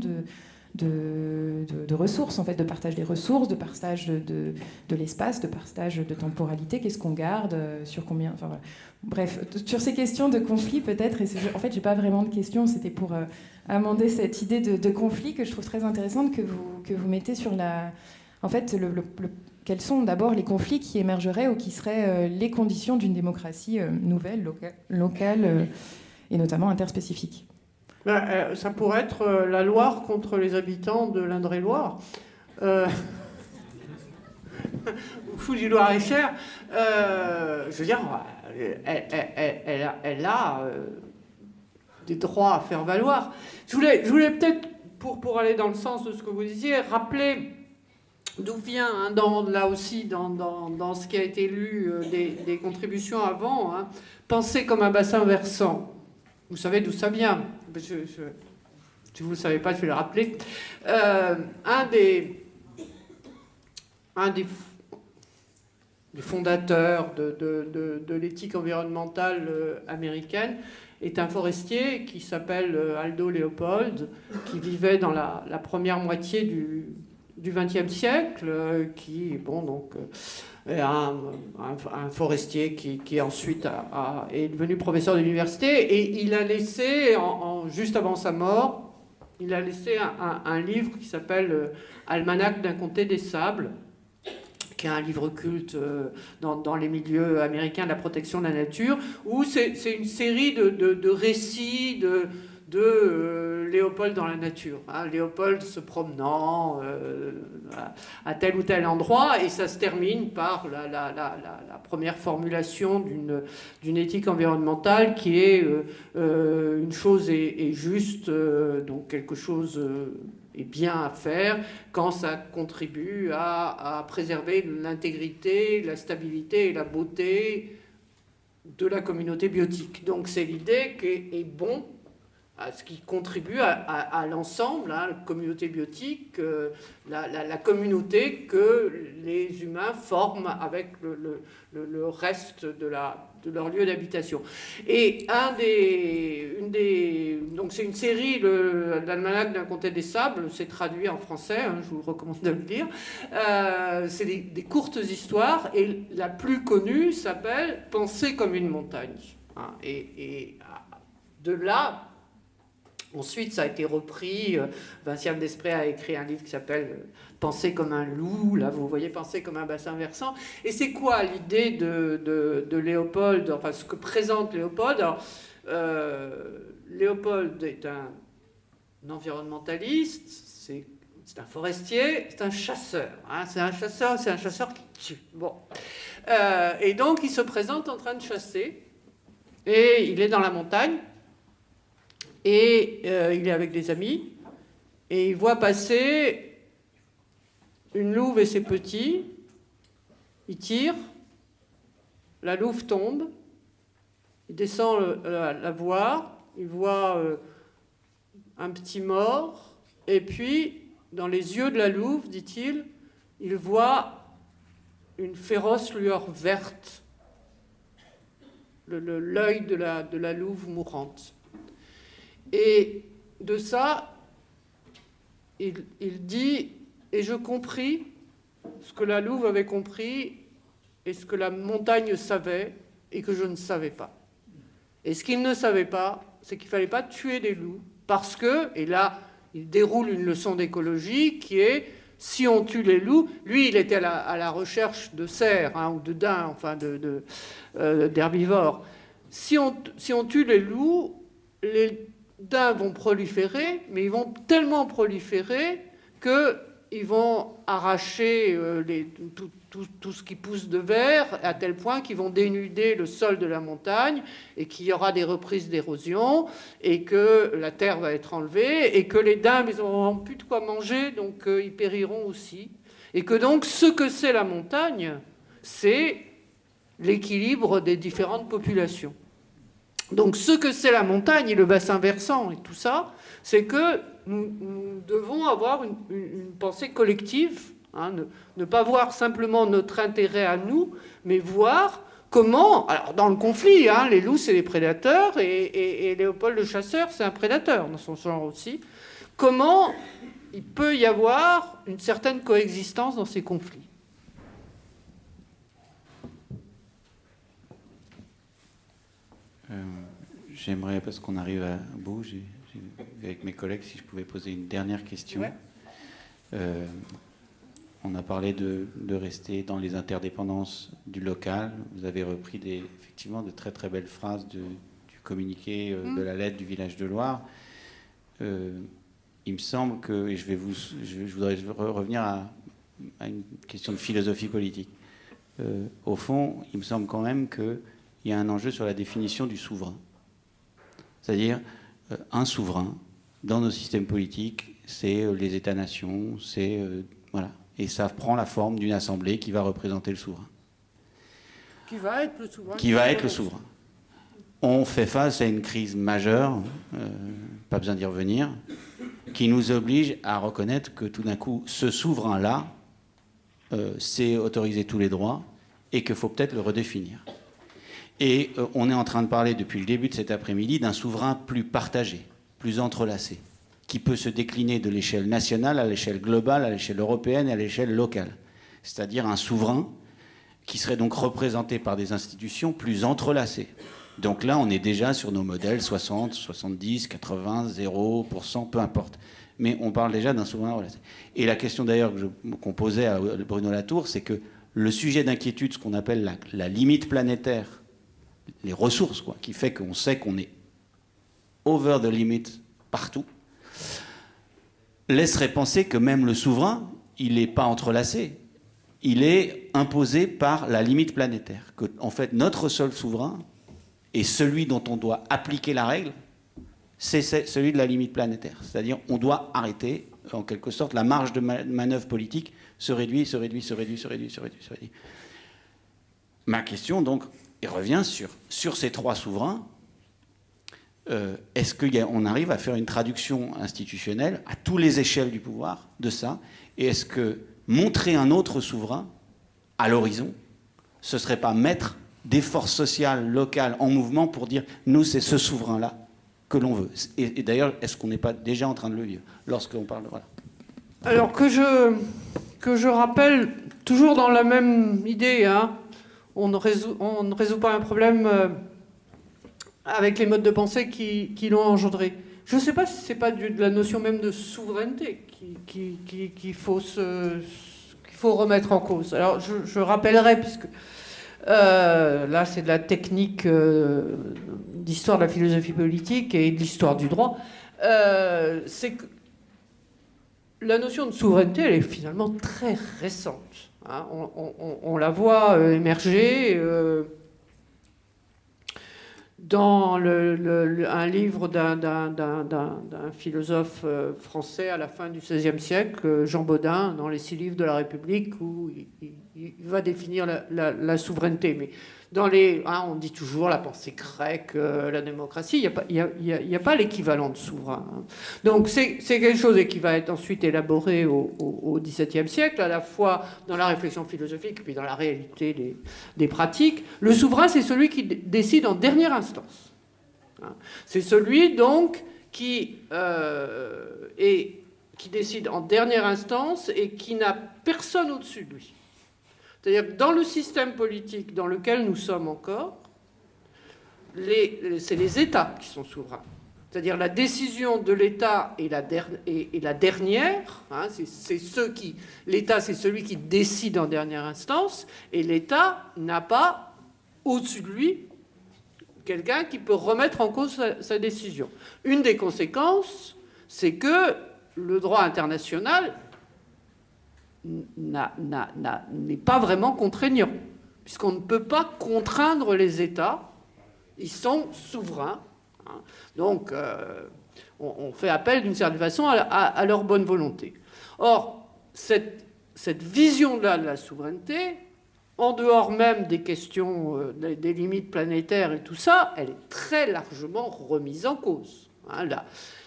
de ressources, en fait, de partage des ressources, de partage de l'espace, de partage de temporalité, qu'est-ce qu'on garde, sur combien... Enfin, voilà. Bref, sur ces questions de conflit peut-être, en fait j'ai pas vraiment de questions, c'était pour amender cette idée de conflit que je trouve très intéressante que vous mettez sur la... En fait, quels sont d'abord les conflits qui émergeraient ou qui seraient les conditions d'une démocratie nouvelle, locale et notamment interspécifique? Ça pourrait être la Loire contre les habitants de l'Indre-et-Loire. Ou du Loir-et-Cher. Je veux dire, elle a des droits à faire valoir. Je voulais peut-être, pour aller dans le sens de ce que vous disiez, rappeler d'où vient, hein, là aussi, dans ce qui a été lu des contributions avant, hein, penser comme un bassin versant. Vous savez d'où ça vient. Si vous ne le savez pas, je vais le rappeler. Un des fondateurs de l'éthique environnementale américaine est un forestier qui s'appelle Aldo Leopold, qui vivait dans la première moitié du XXe siècle, qui est un forestier qui ensuite est devenu professeur de l'université, et il a laissé, juste avant sa mort, il a laissé un livre qui s'appelle Almanach d'un comté des sables, qui est un livre culte dans les milieux américains de la protection de la nature, où c'est une série de récits de Léopold dans la nature. Hein, Léopold se promenant à tel ou tel endroit, et ça se termine par la première formulation d'une éthique environnementale qui est une chose est juste, donc quelque chose est bien à faire quand ça contribue à préserver l'intégrité, la stabilité et la beauté de la communauté biotique. Donc c'est l'idée qu'est bon à ce qui contribue à l'ensemble, hein, la communauté biotique, la communauté que les humains forment avec le reste de leur lieu d'habitation. Et donc c'est une série, l'Almanach d'un comté des sables, c'est traduit en français, hein, je vous recommande de le lire. C'est des courtes histoires, et la plus connue s'appelle « Penser comme une montagne ». Hein, et de là... Ensuite, ça a été repris. Vinciane Desprez a écrit un livre qui s'appelle « Penser comme un loup ». Là, vous voyez, penser comme un bassin versant. Et c'est quoi l'idée de Léopold, enfin, ce que présente Léopold? Alors, Léopold est un environnementaliste, c'est un forestier, c'est un chasseur. Hein, c'est un chasseur qui tue. Bon. Et donc, il se présente en train de chasser. Et il est dans la montagne. Et il est avec des amis, et il voit passer une louve et ses petits. Il tire, la louve tombe, il descend la voir, il voit un petit mort, et puis, dans les yeux de la louve, dit-il, il voit une féroce lueur verte, l'œil de la louve mourante. Et de ça, il dit « Et je compris ce que la louve avait compris et ce que la montagne savait et que je ne savais pas. Et ce qu'il ne savait pas, c'est qu'il ne fallait pas tuer des loups, parce que, et là, il déroule une leçon d'écologie qui est, si on tue les loups, lui, il était à la recherche de cerfs, hein, ou de daims, enfin d'herbivores. Si on tue les loups, les daims vont proliférer, mais ils vont tellement proliférer qu'ils vont arracher tout ce qui pousse de verre, à tel point qu'ils vont dénuder le sol de la montagne, et qu'il y aura des reprises d'érosion, et que la terre va être enlevée, et que les daims, ils n'auront plus de quoi manger, donc ils périront aussi. Et que donc, ce que c'est la montagne, c'est l'équilibre des différentes populations. Donc, ce que c'est la montagne et le bassin versant et tout ça, c'est que nous devons avoir une pensée collective, hein, ne pas voir simplement notre intérêt à nous, mais voir comment, alors dans le conflit, hein, les loups c'est les prédateurs, et Léopold le chasseur c'est un prédateur dans son genre aussi, comment il peut y avoir une certaine coexistence dans ces conflits. J'aimerais, parce qu'on arrive à bout, avec mes collègues, si je pouvais poser une dernière question. Ouais. On a parlé de rester dans les interdépendances du local. Vous avez repris effectivement de très très belles phrases du communiqué de la lettre du village de Loire. Il me semble que, et je voudrais revenir à une question de philosophie politique. Au fond, il me semble quand même qu'il y a un enjeu sur la définition du souverain. C'est-à-dire, un souverain, dans nos systèmes politiques, c'est les États-nations, voilà. Et ça prend la forme d'une assemblée qui va représenter le souverain. Qui va être le souverain. Qui va être le souverain. On fait face à une crise majeure, pas besoin d'y revenir, qui nous oblige à reconnaître que tout d'un coup, ce souverain-là, c'est autoriser tous les droits et qu'il faut peut-être le redéfinir. Et on est en train de parler depuis le début de cet après-midi d'un souverain plus partagé, plus entrelacé, qui peut se décliner de l'échelle nationale à l'échelle globale, à l'échelle européenne et à l'échelle locale. C'est-à-dire un souverain qui serait donc représenté par des institutions plus entrelacées. Donc là, on est déjà sur nos modèles 60, 70, 80, 0%, peu importe. Mais on parle déjà d'un souverain relacé. Et la question d'ailleurs qu'on posait à Bruno Latour, c'est que le sujet d'inquiétude, ce qu'on appelle la limite planétaire, les ressources, quoi, qui fait qu'on sait qu'on est over the limit partout, laisserait penser que même le souverain, il n'est pas entrelacé. Il est imposé par la limite planétaire. Que, en fait, notre seul souverain et celui dont on doit appliquer la règle, c'est celui de la limite planétaire. C'est-à-dire on doit arrêter, en quelque sorte, la marge de manœuvre politique se réduit. Ma question, donc, et revient sur ces trois souverains. Est-ce qu'on arrive à faire une traduction institutionnelle à toutes les échelles du pouvoir de ça? Et est-ce que montrer un autre souverain à l'horizon, ce ne serait pas mettre des forces sociales locales en mouvement pour dire nous, c'est ce souverain-là que l'on veut? Et d'ailleurs, est-ce qu'on n'est pas déjà en train de le vivre lorsqu'on parle de... Voilà. Alors que je rappelle, toujours dans la même idée, hein, on ne résout pas un problème avec les modes de pensée qui l'ont engendré. Je ne sais pas si ce n'est pas de la notion même de souveraineté qu'il faut remettre en cause. Alors je rappellerai, puisque là c'est de la technique d'histoire de la philosophie politique et de l'histoire du droit, c'est que la notion de souveraineté, elle est finalement très récente. Hein. On la voit émerger dans un livre d'un philosophe français à la fin du XVIe siècle, Jean Bodin, dans les 6 livres de la République, où il va définir la souveraineté. Mais on dit toujours la pensée grecque, la démocratie, il n'y a pas l'équivalent de souverain. Hein. Donc c'est quelque chose qui va être ensuite élaboré au XVIIe siècle, à la fois dans la réflexion philosophique puis dans la réalité des pratiques. Le souverain, c'est celui qui décide en dernière instance. Hein. C'est celui donc qui décide en dernière instance et qui n'a personne au-dessus de lui. C'est-à-dire que dans le système politique dans lequel nous sommes encore, c'est les États qui sont souverains. C'est-à-dire la décision de l'État est la dernière. Hein, l'État, c'est celui qui décide en dernière instance, et l'État n'a pas au-dessus de lui quelqu'un qui peut remettre en cause sa décision. Une des conséquences, c'est que le droit international n'est pas vraiment contraignant, puisqu'on ne peut pas contraindre les États. Ils sont souverains. Hein. Donc, on fait appel d'une certaine façon à leur bonne volonté. Or, cette vision-là de la souveraineté, en dehors même des questions des limites planétaires et tout ça, elle est très largement remise en cause. Hein,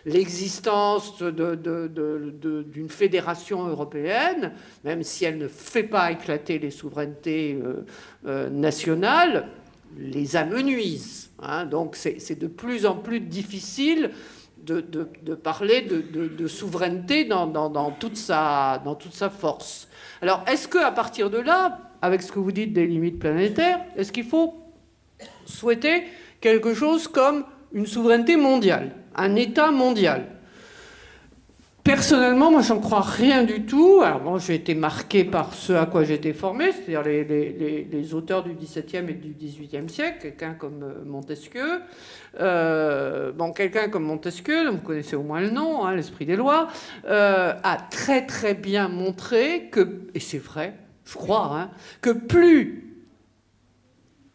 l'existence d'une fédération européenne, même si elle ne fait pas éclater les souverainetés nationales, les amenuise. Hein, donc c'est de plus en plus difficile de parler de souveraineté dans toute sa force. Alors, est-ce qu'à partir de là, avec ce que vous dites des limites planétaires, est-ce qu'il faut souhaiter quelque chose comme une souveraineté mondiale, un État mondial? Personnellement, moi, j'en crois rien du tout. Alors, bon, j'ai été marqué par ce à quoi j'ai été formé, c'est-à-dire les auteurs du XVIIe et du XVIIIe siècle, quelqu'un comme Montesquieu. Quelqu'un comme Montesquieu, dont vous connaissez au moins le nom, hein, l'Esprit des lois, a très très bien montré que, et c'est vrai, je crois, hein, que plus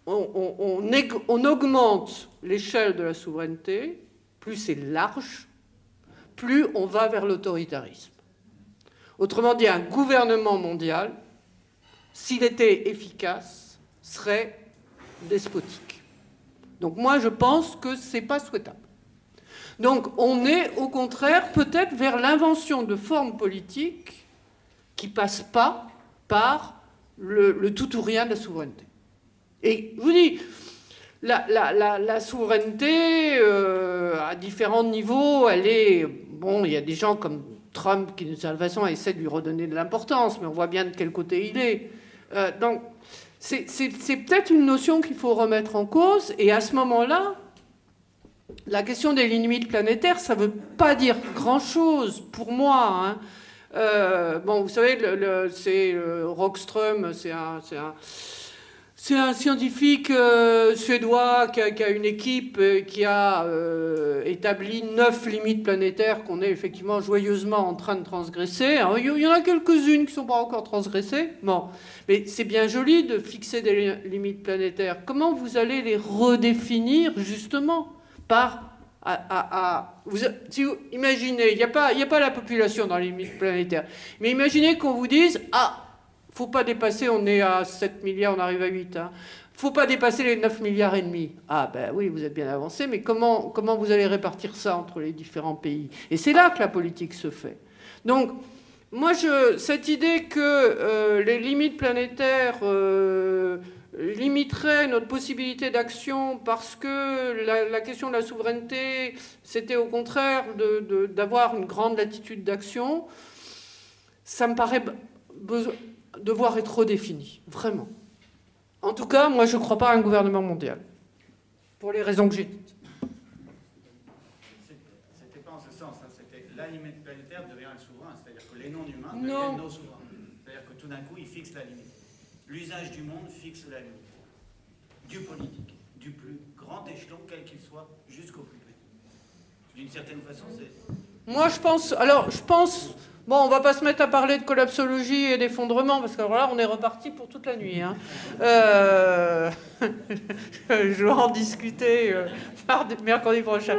on augmente l'échelle de la souveraineté, plus c'est large, plus on va vers l'autoritarisme. Autrement dit, un gouvernement mondial, s'il était efficace, serait despotique. Donc moi, je pense que ce n'est pas souhaitable. Donc on est, au contraire, peut-être vers l'invention de formes politiques qui ne passent pas par le tout ou rien de la souveraineté. Et je vous dis, la souveraineté, à différents niveaux, elle est... Bon, il y a des gens comme Trump qui, d'une certaine façon, essaient de lui redonner de l'importance, mais on voit bien de quel côté il est. Donc, c'est peut-être une notion qu'il faut remettre en cause, et à ce moment-là, la question des limites planétaires, ça ne veut pas dire grand-chose pour moi. Hein. Vous savez, c'est Rockström, c'est un scientifique suédois qui a une équipe qui a établi 9 limites planétaires qu'on est effectivement joyeusement en train de transgresser. Alors, il y en a quelques-unes qui ne sont pas encore transgressées. Bon. Mais c'est bien joli de fixer des limites planétaires. Comment vous allez les redéfinir justement par... imaginez, il n'y a pas la population dans les limites planétaires. Mais imaginez qu'on vous dise... faut pas dépasser, on est à 7 milliards, on arrive à 8. Hein. Faut pas dépasser les 9 milliards et demi. Ah ben oui, vous êtes bien avancé, mais comment vous allez répartir ça entre les différents pays? Et c'est là que la politique se fait. Donc, moi, cette idée que les limites planétaires limiteraient notre possibilité d'action parce que la question de la souveraineté, c'était au contraire d'avoir une grande latitude d'action, ça me paraît devoir être redéfini, vraiment. En tout cas, moi, je ne crois pas à un gouvernement mondial, pour les raisons que j'ai dites. C'était pas en ce sens, hein. C'était la limite planétaire devient le souverain, c'est-à-dire que les non-humains deviennent nos souverains. C'est-à-dire que tout d'un coup, ils fixent la limite. L'usage du monde fixe la limite. Du politique, du plus grand échelon, quel qu'il soit, jusqu'au plus petit. D'une certaine façon, c'est... Moi, je pense... Bon, on va pas se mettre à parler de collapsologie et d'effondrement, parce que alors là, on est reparti pour toute la nuit. Hein. Je vais en discuter mercredi prochain.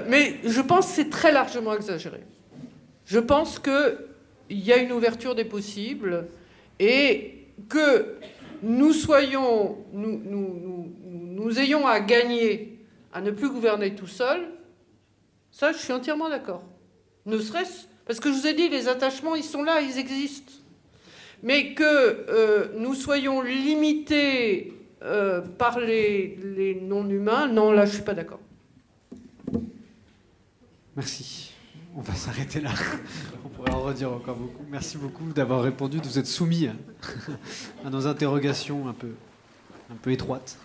Mais je pense que c'est très largement exagéré. Je pense qu'il y a une ouverture des possibles et que nous ayons à gagner à ne plus gouverner tout seul. Ça, je suis entièrement d'accord. Ne serait-ce... Parce que je vous ai dit, les attachements, ils sont là, ils existent. Mais que nous soyons limités par les non-humains, non, là, je ne suis pas d'accord. Merci. on va s'arrêter là. On pourrait en redire encore beaucoup. Merci beaucoup d'avoir répondu, de vous être soumis à nos interrogations un peu étroites.